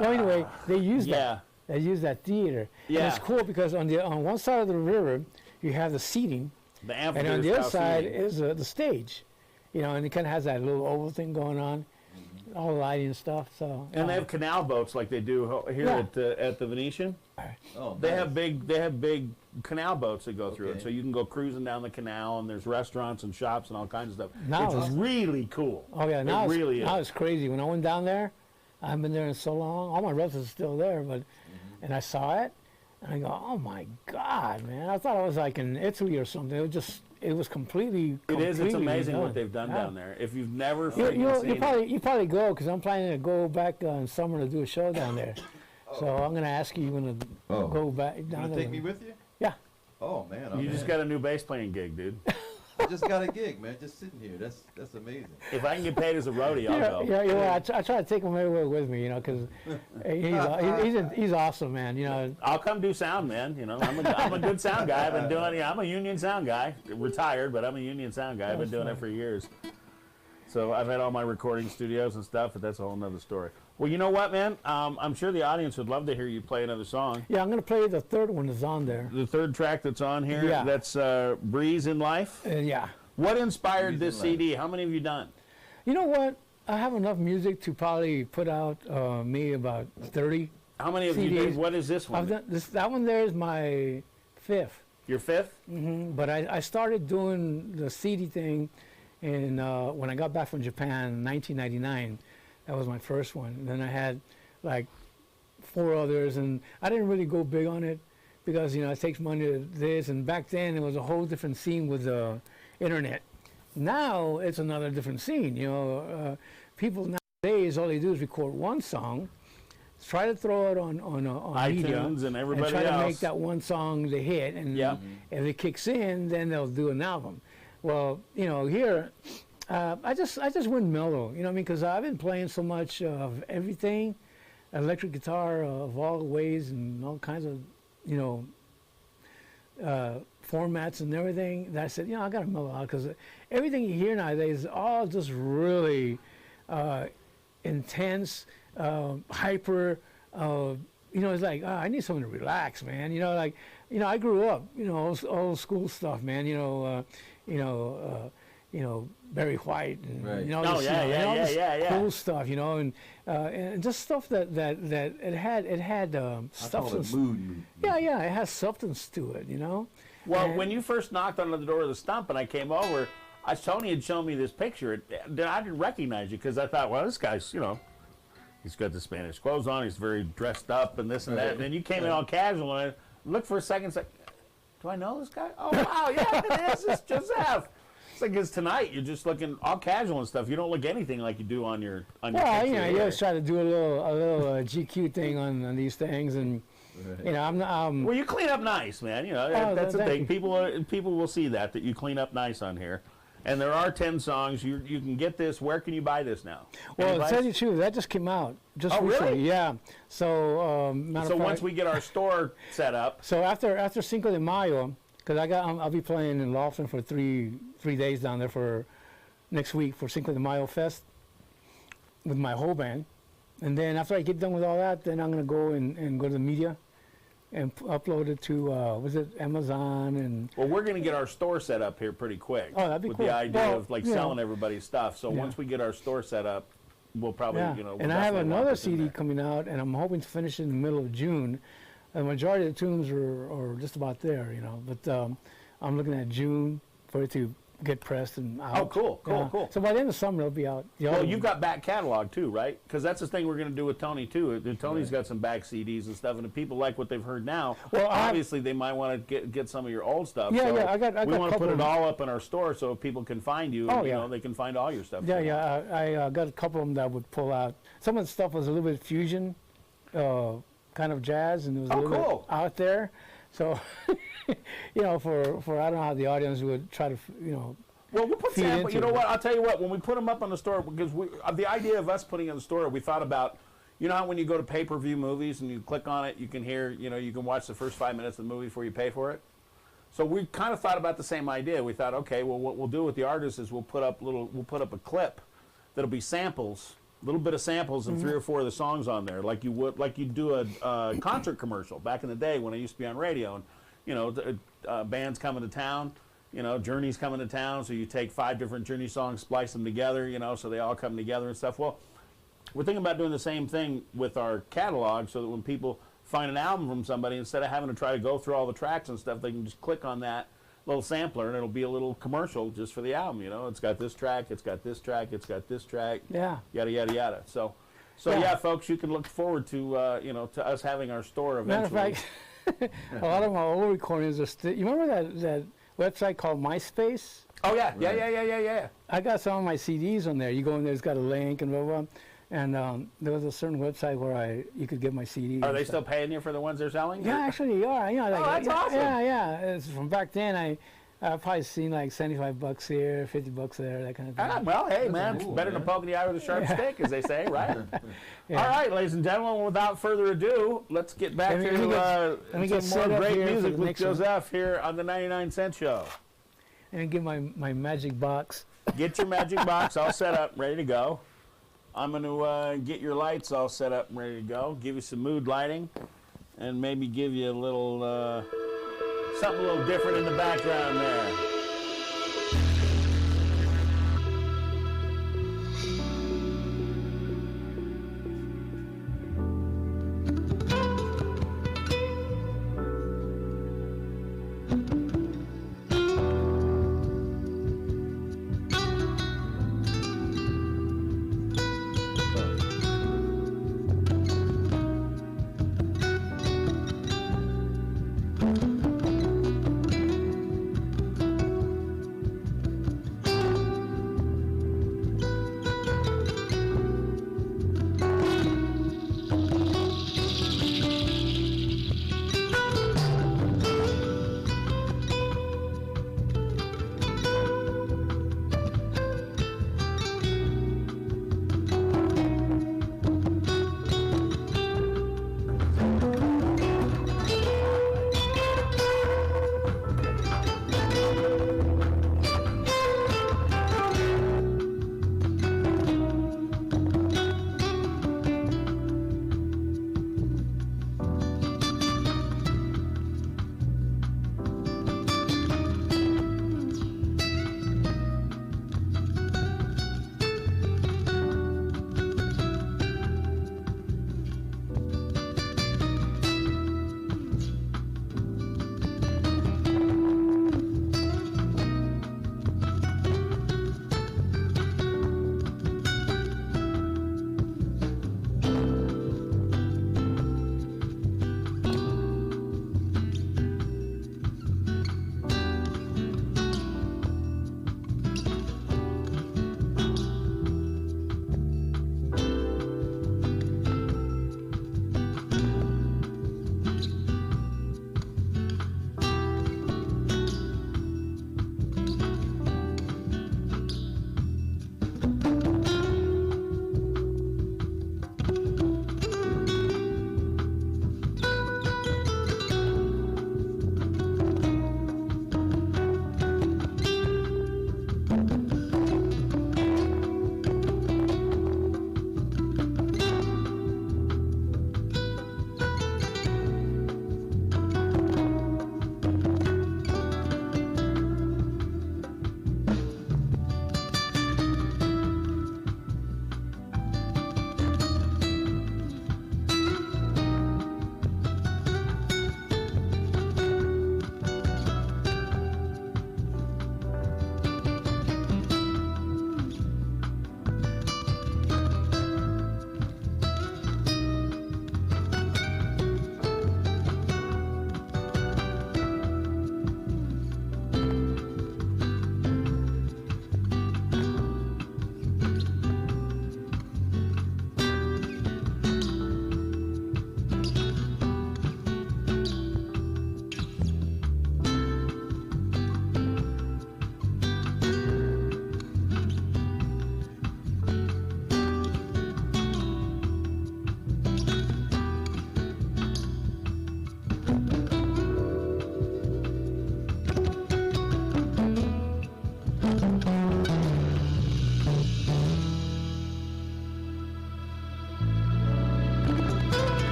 Well, anyway, they used yeah. that. They used that theater. Yeah. And it's cool because on one side of the river you have the seating, The and amphitheater. on the other side is the stage. And it kind of has that little oval thing going on, all the lighting and stuff. So. And they have canal boats like they do here Yeah. at the Venetian. Oh, They nice. have big canal boats that go through it, Okay. so you can go cruising down the canal, and there's restaurants and shops and all kinds of stuff. Now it's it's- really cool. Oh yeah, now it it's, really now is. it's crazy. When I went down there, I haven't been there in so long. All my relatives are still there, but Mm-hmm. and I saw it, and I go, oh my God, man! I thought I was like in Italy or something. It was completely. It is. It's completely amazing done. what they've done Yeah. down there. If you've never You freaking seen it. you probably go because I'm planning to go back in summer to do a show down there. So I'm gonna ask you when to Oh. go back You down want to there. take me with you? Yeah. Oh, man. I'm You just in. got a new bass playing gig, dude. I just got a gig, man. Just sitting here. That's amazing. If I can get paid as a roadie, I'll go. Yeah. I try to take him everywhere with me, because he's awesome, man. I'll come do sound, man. I'm a good sound guy. I've been doing it. I'm a union sound guy. Retired, but I'm a union sound guy. I've been doing it for years. So I've had all my recording studios and stuff, but that's a whole nother story. Well, you know what, man? I'm sure the audience would love to hear you play another song. Yeah, I'm gonna play the third one that's on there. The third track that's on here, Yeah. that's Breeze in Life. Yeah. What inspired Breeze this in Life. CD? How many have you done? You know what? I have enough music to probably put out me about 30. How many have you CDs. done? What is this one? I've done this. That one there is my 5th. Your fifth? But I started doing the CD thing when I got back from Japan in 1999. That was my first one. And then I had like 4 others, and I didn't really go big on it because it takes money to this. And back then it was a whole different scene with the internet. Now it's another different scene. People nowadays, all they do is record one song, try to throw it on media, iTunes and everybody try to else. make that one song the hit. And Yeah. if it kicks in, then they'll do an album. Well, here, I just went mellow. You know what I mean? Because I've been playing so much of everything, electric guitar of all ways and all kinds of, formats and everything. That I said, I got to mellow out because everything you hear nowadays is all just really intense, hyper. It's like I need something to relax, man. I grew up, old school stuff, man. Barry White and Right. all Oh, this, yeah, all this yeah. cool stuff, and just stuff that it had I call substance. it mood. Yeah, it has substance to it, Well, And- when you first knocked on the door of the Stump and I came over, Tony had shown me this picture. I didn't recognize you because I thought, well, this guy's, he's got the Spanish clothes on. He's very dressed up and this and that. And then you came in all casual and I looked for a second. It's like, do I know this guy? Oh, wow, yeah, it is. It's Joseph. It's like, because tonight you're just looking all casual and stuff. You don't look anything like you do on your Well, picture you here. always try to do a little GQ thing on these things, and I'm not. Well, you clean up nice, man. Oh, That's the thank thing. you. People will see that you clean up nice on here. And there are 10 songs. You can get this. Where can you buy this now? Well, Any to tell place? you the truth, that just came out just Oh, recently. really? Yeah. So matter So of once fact, we get our store set up, so after Cinco de Mayo, because I'll be playing in Laughlin for three days down there for next week for Cinco de Mayo Fest with my whole band, and then after I get done with all that, then I'm gonna go and go to the media and upload it to was it Amazon and. Well, we're going to get our store set up here pretty quick. Oh, that'd be with cool. the idea Well, of like you know. selling everybody's stuff. So Yeah. once we get our store set up, we'll probably Yeah, we'll and I have definitely walk another us in CD there. coming out, and I'm hoping to finish it in the middle of June. The majority of the tunes are just about there, but I'm looking at June for it to get pressed and out. Oh, cool. So by the end of summer, it'll be out. Well, you've got back catalog too, right? Because that's the thing we're going to do with Tony too. Tony's got some back CDs and stuff, and if people like what they've heard now, Well, obviously they might want to get some of your old stuff. Yeah, so yeah, I got we want to put couple it of- all up in our store so if people can find you. Oh, and, yeah. they can find all your stuff. Yeah, I got a couple of them that would pull out. Some of the stuff was a little bit fusion, kind of jazz, and it was a Oh, little cool. bit out there. So, for I don't know how the audience would try to, Well, we'll put feed samples. You into know it. what? I'll tell you what. When we put them up on the store, because the idea of us putting it in the store, we thought about, how when you go to pay-per-view movies and you click on it, you can hear, you can watch the first 5 minutes of the movie before you pay for it. So we kind of thought about the same idea. We thought, okay, well, what we'll do with the artists is we'll put up a clip that'll be samples, a little bit of samples, and 3 or 4 of the songs on there, like you'd do a concert commercial back in the day when I used to be on radio, and bands coming to town. Journey's coming to town, so you take 5 different Journey songs, splice them together, so they all come together and stuff. Well, we're thinking about doing the same thing with our catalog so that when people find an album from somebody, instead of having to try to go through all the tracks and stuff, they can just click on that little sampler and it'll be a little commercial just for the album. It's got this track, it's got this track, it's got this track, yeah. yada, yada, yada. So Yeah. yeah, folks, you can look forward to, to us having our store Matter eventually. of fact, a lot of my old recordings are still. You remember that website called MySpace? Oh, yeah, yeah. I got some of my CDs on there. You go in there, it's got a link and blah, blah, blah. And there was a certain website where you could get my CDs. Are they still paying you for the ones they're selling? Yeah, actually, they are. that's awesome. Yeah. It's from back then, I've probably seen like $75 here, $50 there, that kind of thing. Well, hey, man, cool, it's better than man. poking the eye with a sharp stick, as they say, right? Yeah. All right, ladies and gentlemen, without further ado, let's get back Let me to get some set more up great here for music the with next one. Joseph here on the 99 Cent Show. And get my magic box. Get your magic box all set up, ready to go. I'm going to get your lights all set up and ready to go, give you some mood lighting, and maybe give you a little, something a little different in the background there.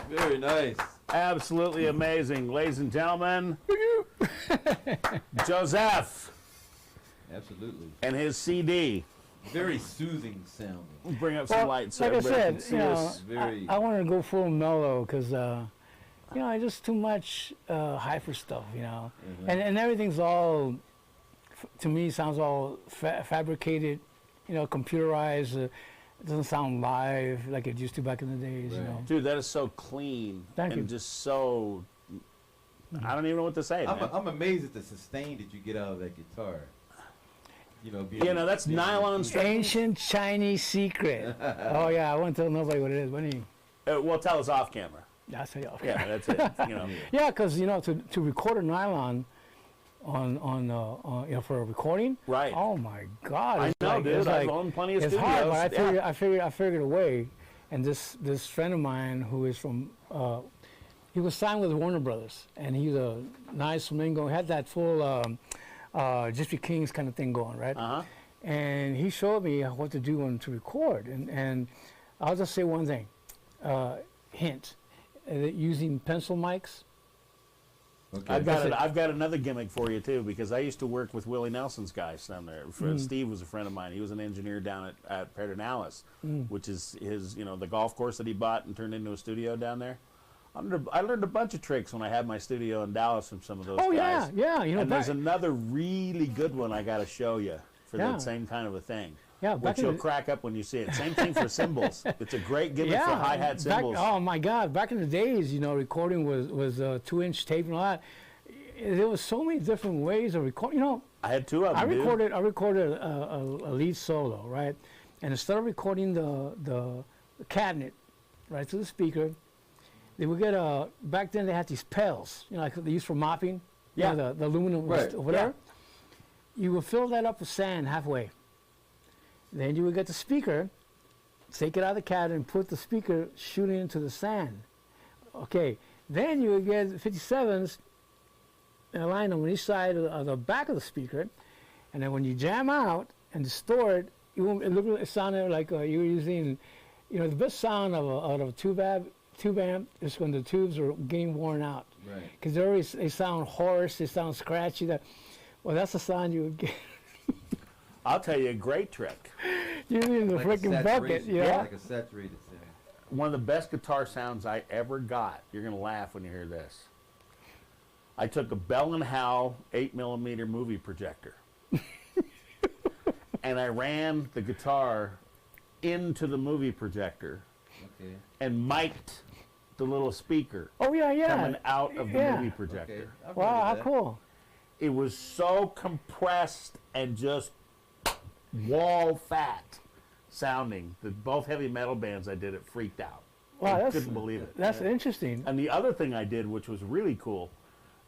Very nice. Absolutely amazing. Ladies and gentlemen, Joseph Absolutely. and his CD. Very soothing sounding. We'll bring up some lights so like I everybody said, can see us. Very. I wanted to go full mellow because, I just too much hyper stuff, and everything's all, to me, sounds all fabricated, computerized. It doesn't sound live like it used to back in the days, Right. Dude, that is so clean. Thank and you. just so, I don't even know what to say, man. I'm amazed at the sustain that you get out of that guitar. Being That's nylon string. Ancient Chinese secret. Oh yeah, I won't tell nobody what it is. When Well, tell us off camera. that's it. Okay. Yeah, that's it. Yeah, because to record a nylon on for a recording. Right. Oh my God. I it's know, like, dude. It's I've like, owned plenty of it's studios. hard, but Yeah. I figured a way. And this friend of mine who is from he was signed with Warner Brothers, and he's a nice flamingo. Had that full Gypsy Kings kind of thing going, right? Uh-huh. And he showed me what to do to record. And I'll just say one thing, hint, using pencil mics. Okay. I've got another gimmick for you too, because I used to work with Willie Nelson's guys down there. Steve was a friend of mine. He was an engineer down at Pedernales, which is his the golf course that he bought and turned into a studio down there. I learned a bunch of tricks when I had my studio in Dallas from some of those guys. Oh yeah. And there's another really good one I got to show you for Yeah. that same kind of a thing. Yeah, Which back in you'll the- crack up when you see it. Same thing for cymbals. It's a great gimmick for hi-hat cymbals. Oh my God! Back in the days, recording was 2-inch tape and all that. There was so many different ways of recording. I had two of them, I recorded a lead solo, right? And instead of recording the cabinet right to the speaker, they would get back then they had these pails, like they used for mopping. Yeah. The aluminum Right. or whatever. You would fill that up with sand halfway. Then you would get the speaker, take it out of the cabinet and put the speaker shooting into the sand. Okay. Then you would get 57s and align them on each side of the back of the speaker. And then when you jam out and distort, it sounded like you were using, the best sound of a tube amp is when the tubes are getting worn out. Right. Because they sound hoarse, they sound scratchy. That's the sound you would get. I'll tell you a great trick. Using the Like a freaking bucket, saturation, yeah. Like a saturated sound. One of the best guitar sounds I ever got. You're going to laugh when you hear this. I took a Bell & Howell 8mm movie projector. And I ran the guitar into the movie projector Okay. and mic'd the little speaker Oh yeah. coming out of the Yeah. movie Okay. projector. I've Wow, heard how of that. cool. It was so compressed and just wall fat sounding that both heavy metal bands I did it freaked out. Wow, I that's couldn't believe it. That's interesting. And the other thing I did, which was really cool,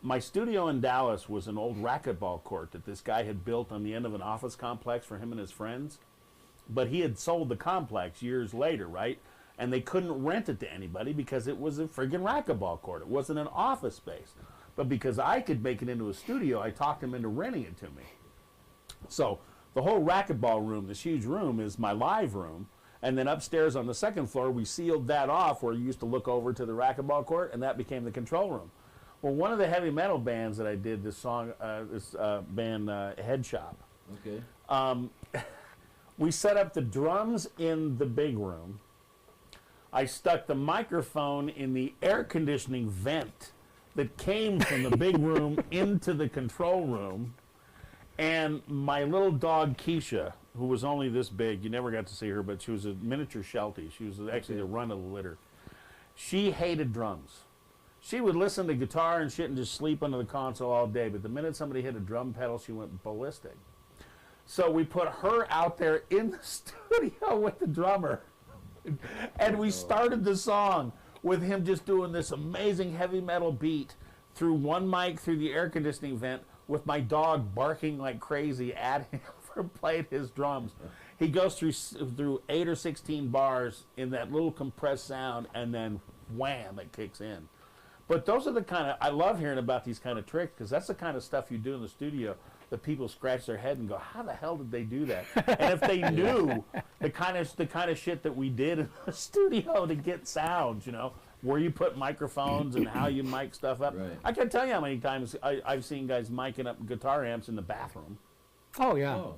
my studio in Dallas was an old racquetball court that this guy had built on the end of an office complex for him and his friends. But he had sold the complex years later, right? And they couldn't rent it to anybody because it was a friggin' racquetball court. It wasn't an office space. But because I could make it into a studio, I talked him into renting it to me. So the whole racquetball room, this huge room, is my live room. And then upstairs on the second floor, we sealed that off where you used to look over to the racquetball court, and that became the control room. Well, one of the heavy metal bands that I did this band, Head Shop, Okay. we set up the drums in the big room. I stuck the microphone in the air conditioning vent that came from the big room into the control room. And my little dog, Keisha, who was only this big, you never got to see her, but she was a miniature Sheltie. She was actually the run of the litter. She hated drums. She would listen to guitar and shit and just sleep under the console all day. But the minute somebody hit a drum pedal, she went ballistic. So we put her out there in the studio with the drummer. And we started the song with him just doing this amazing heavy metal beat through one mic through the air conditioning vent with my dog barking like crazy at him for playing his drums. He goes through 8 or 16 bars in that little compressed sound, and then wham, it kicks in. But those are the kind of, I love hearing about these kind of tricks, because that's the kind of stuff you do in the studio that people scratch their head and go, how the hell did they do that? And if they knew the kind of shit that we did in the studio to get sounds, where you put microphones and how you mic stuff up. Right. I can't tell you how many times I've seen guys micing up guitar amps in the bathroom. Oh yeah. Oh,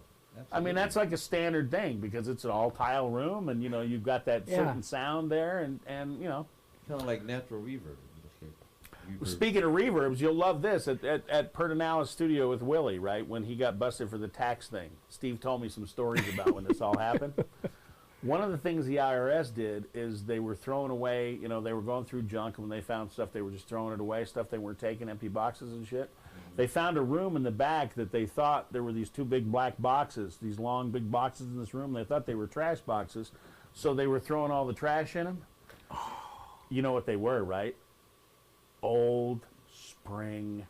I mean, that's like a standard thing because it's an all-tile room, and you've got that certain sound there, and kind of like natural reverb. Speaking of reverbs, you'll love this at Perdinales Studio with Willie, right? When he got busted for the tax thing, Steve told me some stories about when this all happened. One of the things the IRS did is they were throwing away, they were going through junk, and when they found stuff, they were just throwing it away, stuff they weren't taking, empty boxes and shit. They found a room in the back that they thought there were these two big black boxes, these long big boxes in this room. They thought they were trash boxes, so they were throwing all the trash in them. You know what they were, right? Old spring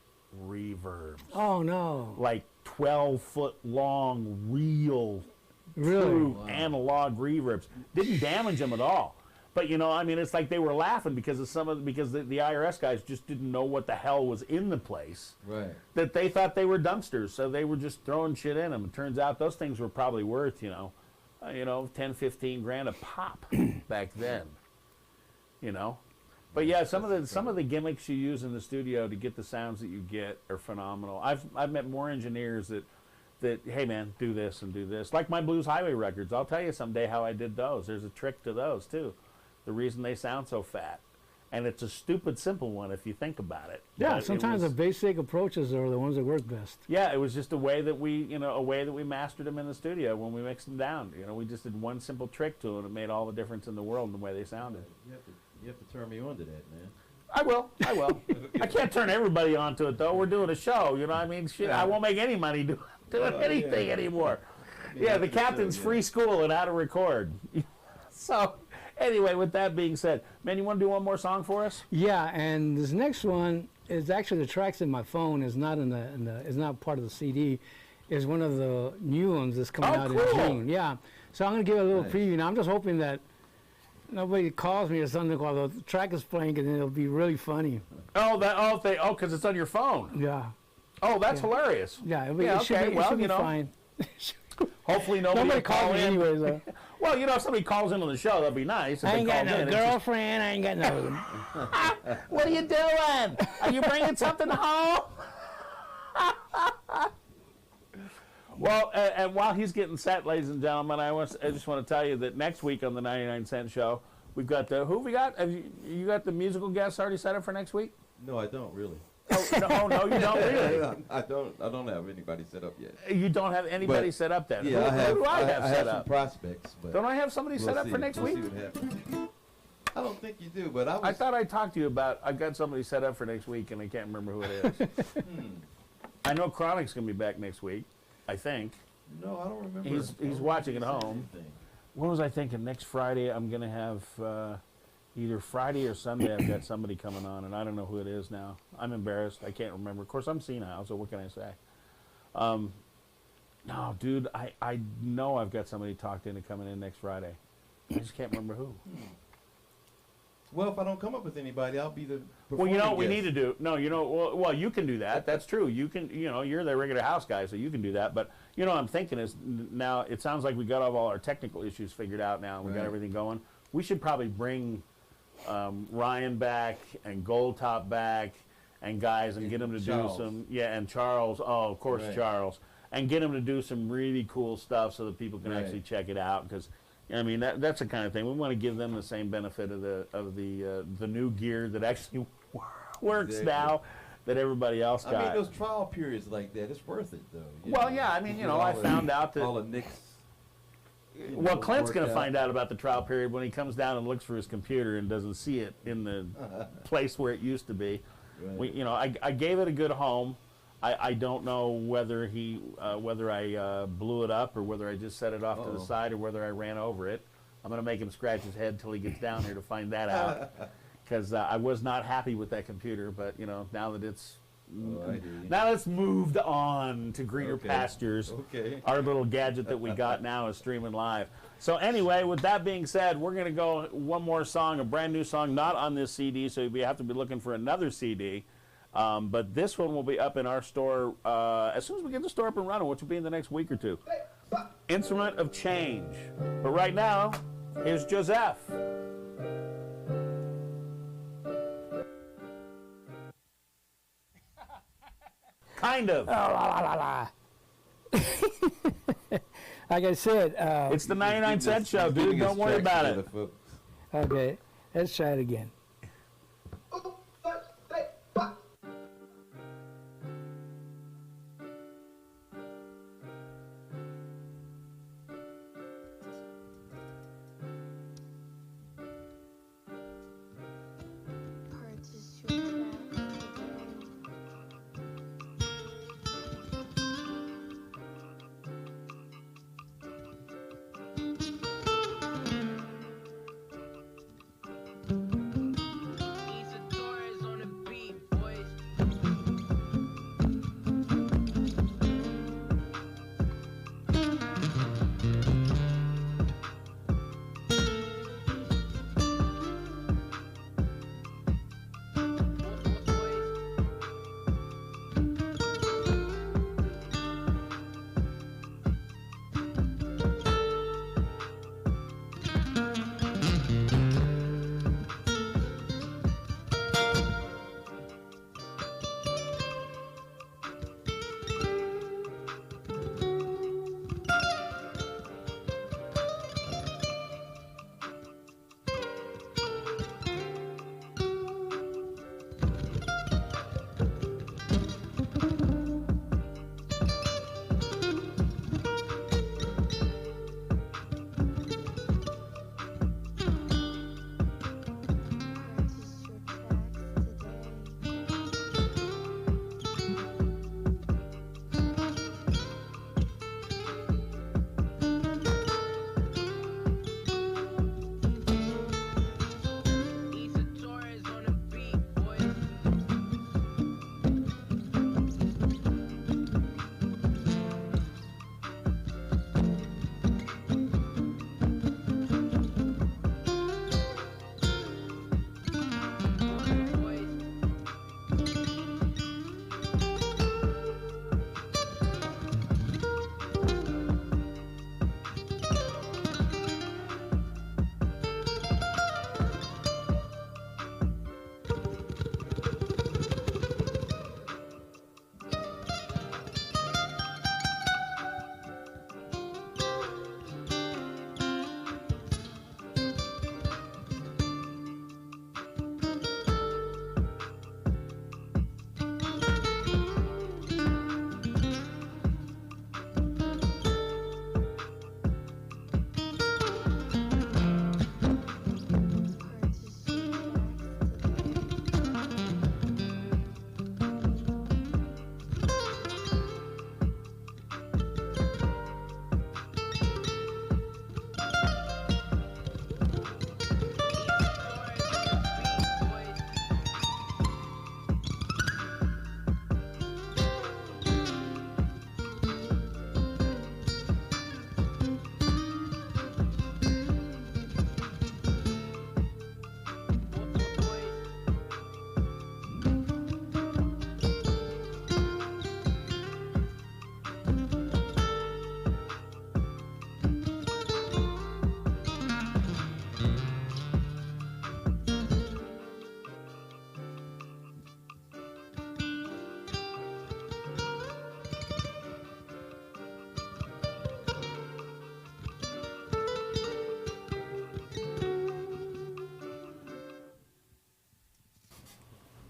reverbs. Oh no. Like 12-foot long, real, Really? true analog reverbs. Didn't damage them at all. But it's like they were laughing because of because the IRS guys just didn't know what the hell was in the place. Right. That they thought they were dumpsters, so they were just throwing shit in them. It turns out those things were probably worth, 10, 15 grand a pop back then. But yeah, some of the gimmicks you use in the studio to get the sounds that you get are phenomenal. I've met more engineers that hey man, do this and do this. Like my Blues Highway records, I'll tell you someday how I did those. There's a trick to those too. The reason they sound so fat. And it's a stupid simple one if you think about it. Yeah, But sometimes the basic approaches are the ones that work best. yeah, it was just a way that we mastered them in the studio when we mixed them down. We just did one simple trick to them and it made all the difference in the world in the way they sounded. You have to turn me on to that, man. I will. I can't turn everybody onto it though. We're doing a show, Shit, I won't make any money doing anything anymore. Yeah, the captain's free school and how to record. So, anyway, with that being said, man, you want to do one more song for us? Yeah, and this next one is actually the tracks in my phone. Is not is not part of the CD. Is one of the new ones that's coming out in June. Yeah, so I'm gonna give it a little preview. Now I'm just hoping that nobody calls me or something while the track is playing, and it'll be really funny. Because it's on your phone. Yeah. Oh, that's hilarious. Yeah, it should be fine. Hopefully nobody calls me anyways, though. Well, if somebody calls in on the show, that'd be nice. I ain't got no girlfriend. I ain't got no. What are you doing? Are you bringing something home? Well, and while he's getting set, ladies and gentlemen, I just want to tell you that next week on the 99 Cent Show, we've got who have we got? Have you got the musical guests already set up for next week? No, I don't really. No, you don't really. I don't have anybody set up yet. You don't have anybody set up then? Yeah, who do I have set some up? prospects. But don't I have somebody set up for next week? See what happens. I don't think you do, but I thought I talked to you about. I got somebody set up for next week, and I can't remember who it is. I know Chronic's gonna be back next week. I think. No, I don't remember. He's watching at home. When was I thinking? Next Friday, I'm gonna have. Either Friday or Sunday, I've got somebody coming on, and I don't know who it is now. I'm embarrassed. I can't remember. Of course, I'm senile, so what can I say? No, dude, I know I've got somebody talked into coming in next Friday. I just can't remember who. Well, if I don't come up with anybody, I'll be the. Well, you know what we need to do? No, well, you can do that. That's true. You can, you're the regular house guy, so you can do that. But, what I'm thinking is now it sounds like we got all our technical issues figured out now, and we got everything going. We should probably bring Ryan back and Goldtop back and guys and get them to do some, and Charles, of course, Charles, and get them to do some really cool stuff so that people can actually check it out because, that's the kind of thing. We want to give them the same benefit of the new gear that actually works now that everybody else got. I mean, those trial periods like that, it's worth it though. Well, yeah, I found out that all the nicks. Well, Clint's going to find out about the trial period when he comes down and looks for his computer and doesn't see it in the place where it used to be. Right. I gave it a good home. I don't know whether I blew it up or whether I just set it off to the side or whether I ran over it. I'm going to make him scratch his head till he gets down here to find that out because I was not happy with that computer. But now that it's now it's moved on to greener pastures. Our little gadget that we got now is streaming live. So anyway, with that being said, we're going to go one more song, a brand new song, not on this CD, so we have to be looking for another CD. But this one will be up in our store as soon as we get the store up and running, which will be in the next week or two. Instrument of Change. But right now, here's Joseph. Kind of. Oh, la, la, la, la. Like I said, It's the 99-cent show, dude. Giving us Don't worry tracks about together, it. folks. okay, let's try it again. Purchase your tracks today. Purchase your tracks today. Purchase your tracks today.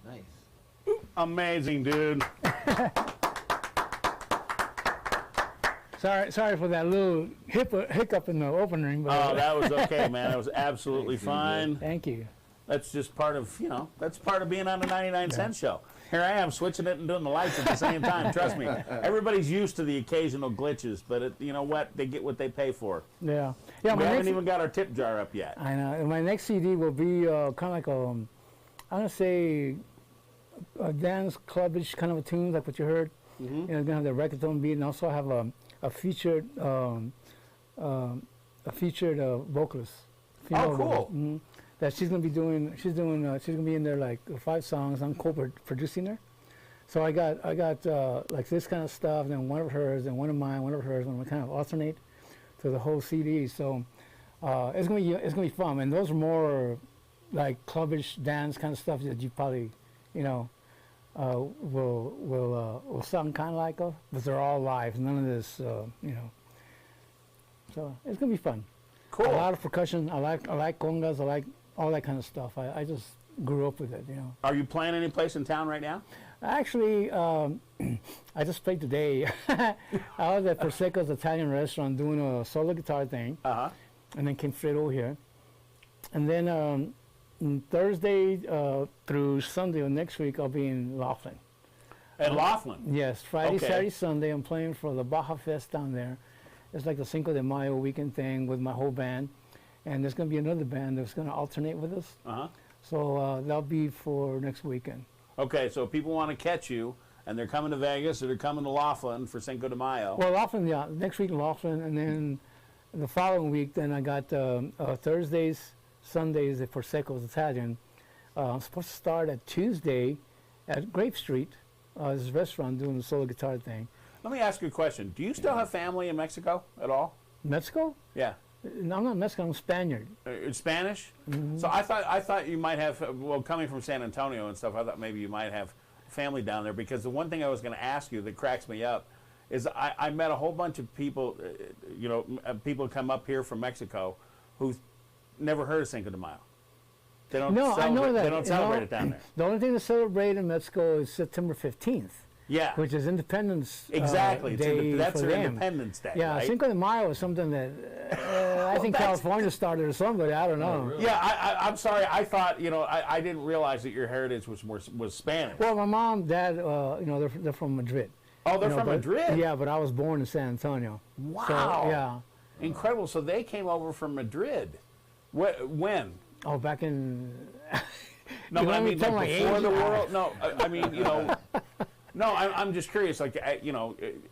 Nice. Amazing, dude. Sorry for that little hiccup in the opening, but Oh, that was okay, man. That was absolutely fine. thank you. That's just part of, that's part of being on a 99-cent show. Here I am switching it and doing the lights at the same time. Trust me. Everybody's used to the occasional glitches, but you know what? They get what they pay for. Yeah. We My haven't next, even got our tip jar up yet. I know. My next CD will be kind of like I'm gonna say a dance clubbish kind of a tune, like what you heard. Mm-hmm. You know, it's gonna have the reggaeton beat, and also have a featured vocalist. Oh, cool. Mhm. That she's gonna be doing. She's gonna be in there like 5 songs. I'm co-producing her. So I got like this kind of stuff, then one of hers, and one of mine, one of hers, and we kind of alternate to the whole CD. So it's gonna be fun, and those are more like clubbish dance kind of stuff that you probably will sound kind of like us, but they're all live. None of this, So it's gonna be fun. Cool. A lot of percussion. I like congas. I like all that kind of stuff. I just grew up with it. Are you playing any place in town right now? Actually, I just played today. I was at Prosecco's Italian restaurant doing a solo guitar thing, and then came straight over here. And then Thursday through Sunday of next week, I'll be in Laughlin. At Laughlin? Yes, Friday, Okay. Saturday, Sunday. I'm playing for the Baja Fest down there. It's like the Cinco de Mayo weekend thing with my whole band. And there's going to be another band that's going to alternate with us. So that'll be for next weekend. Okay, so if people want to catch you, and they're coming to Vegas, or they're coming to Laughlin for Cinco de Mayo. Well, Laughlin, yeah. Next week in Laughlin, and then the following week, then I got Thursdays, Sundays at Prosecco's Italian. I'm supposed to start at Tuesday at Grape Street, this restaurant doing the solo guitar thing. Let me ask you a question. Do you still have family in Mexico at all? Mexico? Yeah. No, I'm not Mexican. I'm Spaniard. Spanish? So I thought you might have, well, coming from San Antonio and stuff, I thought maybe you might have family down there, because the one thing I was going to ask you that cracks me up is I met a whole bunch of people, people come up here from Mexico who've never heard of Cinco de Mayo. They don't I know that. They don't celebrate it down there. The only thing to celebrate in Mexico is September 15th. Yeah. Which is Independence exactly. Day That's for their them. Independence Day. Yeah, right? Cinco de Mayo is something that I think California started or somebody. I don't know. Oh, really? Yeah, I'm sorry. I thought, I didn't realize that your heritage was Spanish. Well, my mom, dad, they're from Madrid. Oh, they're from but- Madrid? Yeah, but I was born in San Antonio. Wow. So, yeah. Incredible. So they came over from Madrid. When? Oh, back in. No, You but I want me mean, to tell like my before age? the world. No, I mean, No, I'm just curious. Like,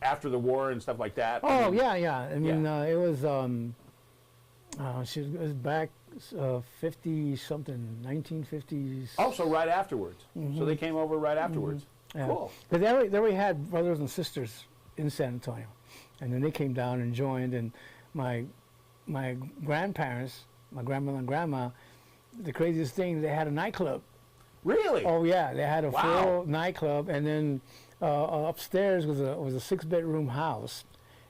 after the war and stuff like that. I Oh, mean, yeah. I mean, it was. It was back 50 something, 1950s. Oh, so right afterwards. So they came over right afterwards. Yeah. Cool. But they already had brothers and sisters in San Antonio, and then they came down and joined. And my grandparents, my grandmother and grandma, the craziest thing, they had a nightclub. Really? Oh yeah, they had a Wow. full nightclub, and then upstairs was a 6-bedroom house,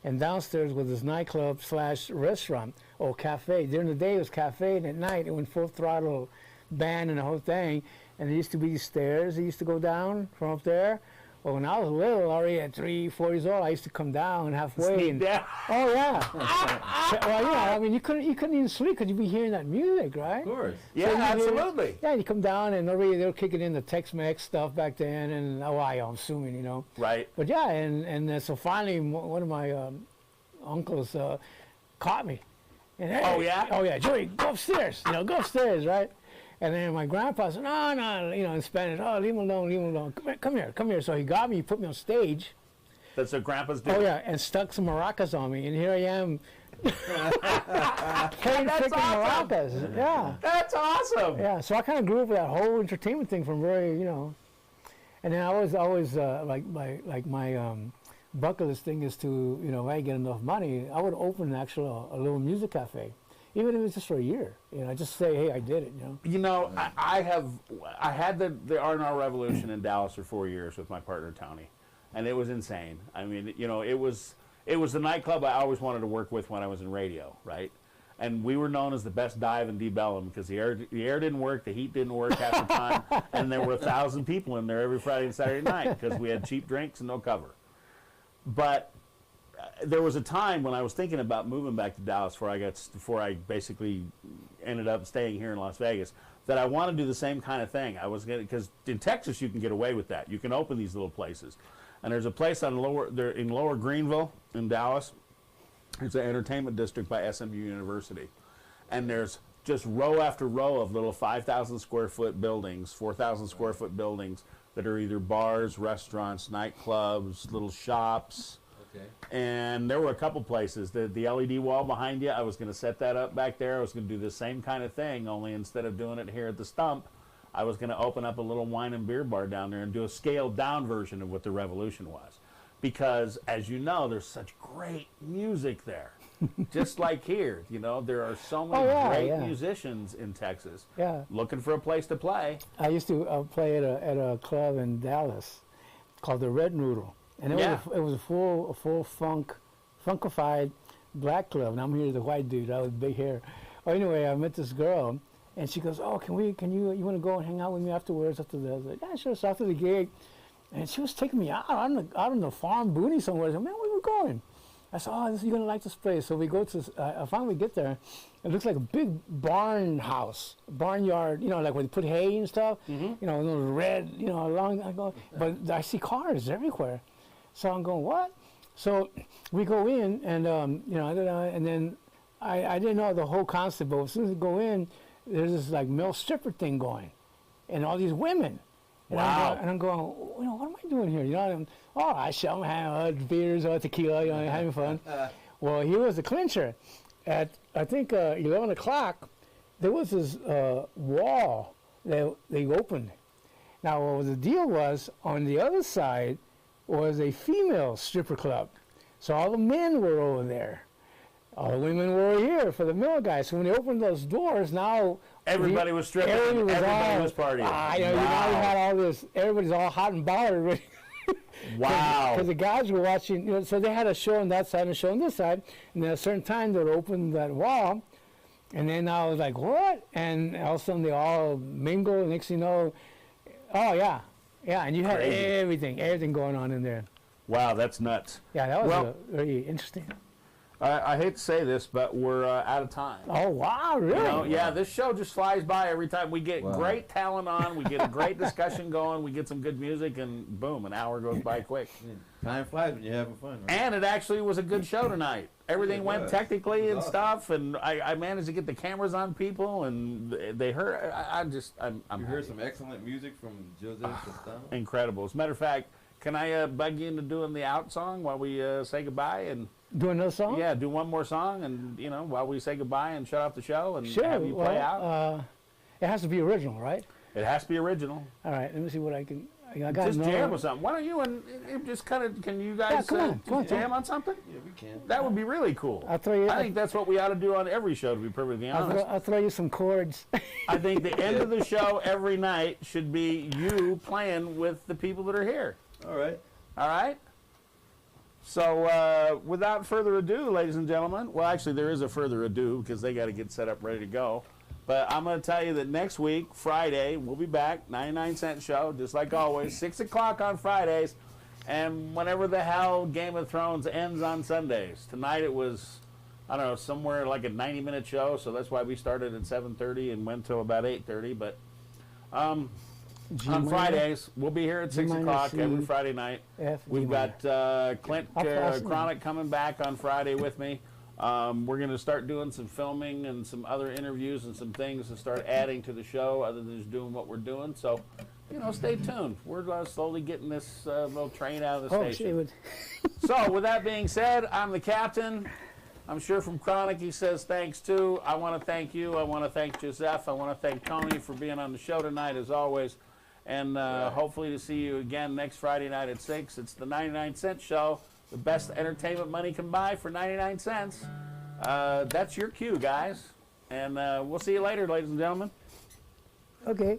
and downstairs was this nightclub / restaurant or cafe. During the day it was cafe, and at night it went full throttle band and the whole thing. And there used to be these stairs that used to go down from up there. Well, when I was little, already at 3, 4 years old, I used to come down halfway. Sneak And, down. oh yeah. Well, yeah. I mean, you couldn't even sleep because you'd be hearing that music, right? Of course. Yeah, So you hear- absolutely. Yeah, you come down and already they were kicking in the Tex-Mex stuff back then, and I'm assuming, Right. But yeah, and so finally one of my uncles caught me. And, hey, Oh, yeah? Oh yeah, Joey, go upstairs. Go upstairs, right? And then my grandpa said, no, in Spanish, oh, leave him alone. Come here. So he got me, he put me on stage. That's what grandpas do. Oh yeah, and stuck some maracas on me, and here I am. Playing That's freaking awesome. maracas. Yeah. That's awesome. Yeah, so I kind of grew up with that whole entertainment thing from very, and then I was always like my bucket list thing is to, if I get enough money, I would open a little music cafe, even if it's just for a year. Just say, hey, I did it. I had the R&R Revolution in Dallas for 4 years with my partner Tony, and it was insane. I mean, it was the nightclub I always wanted to work with when I was in radio, right? And we were known as the best dive in D-Bellum because the air didn't work, the heat didn't work half the time, and there were 1,000 people in there every Friday and Saturday night because we had cheap drinks and no cover. But there was a time when I was thinking about moving back to Dallas before I basically ended up staying here in Las Vegas, that I want to do the same kind of thing. I was going because in Texas you can get away with that. You can open these little places, and there's a place in Lower Greenville in Dallas. It's an entertainment district by SMU University, and there's just row after row of little 5,000 square foot buildings, 4,000 square foot buildings that are either bars, restaurants, nightclubs, little shops. Okay. And there were a couple places. The LED wall behind you, I was going to set that up back there. I was going to do the same kind of thing, only instead of doing it here at the Stump, I was going to open up a little wine and beer bar down there and do a scaled down version of what the Revolution was. Because, as you know, there's such great music there. just like here, you know, there are so many great musicians in Texas looking for a place to play. I used to play at a club in Dallas called the Red Noodle, and it was a full funkified black club, and I'm here as a white dude. I was big hair. Well, anyway, I met this girl, and she goes, "Oh, you want to go and hang out with me afterwards?" After the, I was like, "Yeah, sure." So after the gig, and she was taking me out on the farm booty somewhere. I said, "Man, where we going?" I said, "Oh, you're gonna like this place." So we go to. I finally get there. It looks like a big barnyard. You know, like where they put hay and stuff. You know, those red. You know, long. I go, but I see cars everywhere. So I'm going, what? So we go in, and you know, and then I didn't know the whole concept, but as soon as we go in, there's this like male stripper thing going, and all these women. And wow. I'm going, you know, what am I doing here? You know, I'm having beers or tequila, you know, having fun. Well, here was the clincher. At I think 11 o'clock, there was this wall that they opened. Now, what the deal was, on the other side was a female stripper club. So all the men were over there. All the women were over here for the male guys. So when they opened those doors, now everybody was stripping. Everybody was partying. You know, now you had all this. Everybody's all hot and bothered. Wow. Because the guys were watching. You know, so they had a show on that side and a show on this side. And at a certain time, they'd open that wall. And then I was like, what? And all of a sudden, they all mingle. Next thing you know, oh, yeah. Yeah, and you had everything going on in there. Wow, that's nuts. Yeah, that was very interesting. I hate to say this, but we're out of time. Oh, wow, really? You know, yeah, this show just flies by every time. We get great talent on, we get a great discussion going, we get some good music, and boom, an hour goes by quick. Time flies when you're having fun, right? And it actually was a good show tonight. Everything went technically and stuff, and I managed to get the cameras on people, and they heard. I'm You heard some excellent music from Jose Castano. Incredible. As a matter of fact, can I bug you into doing the out song while we say goodbye and do another song? Yeah, do one more song, and you know, while we say goodbye and shut off the show and have you play out. It has to be original, right? It has to be original. All right, let me see what I can. I got just jam or something. Why don't you and just kind of, can you guys come on, jam on something? Yeah, we can. That would be really cool. I'll throw you. I think that's what we ought to do on every show, to be perfectly honest. I'll throw you some chords. I think the end of the show every night should be you playing with the people that are here. All right. All right? So without further ado, ladies and gentlemen, well, actually there is a further ado because they got to get set up ready to go. But I'm going to tell you that next week, Friday, we'll be back, 99-cent show, just like always, 6 o'clock on Fridays, and whenever the hell Game of Thrones ends on Sundays. Tonight it was, I don't know, somewhere like a 90-minute show, so that's why we started at 7:30 and went till about 8:30. But on Fridays, we'll be here at 6 o'clock every Friday night. We've got Clint Chronic coming back on Friday with me. We're going to start doing some filming and some other interviews and some things to start adding to the show other than just doing what we're doing. So, you know, stay tuned. We're slowly getting this little train out of the station. So, with that being said, I'm the captain. I'm sure from Chronic he says thanks too. I want to thank you. I want to thank Joseph. I want to thank Tony for being on the show tonight as always. And hopefully to see you again next Friday night at 6. It's the 99-cent show. The best entertainment money can buy for 99 cents. That's your cue, guys. And we'll see you later, ladies and gentlemen. Okay.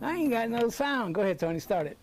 I ain't got no sound. Go ahead, Tony. Start it.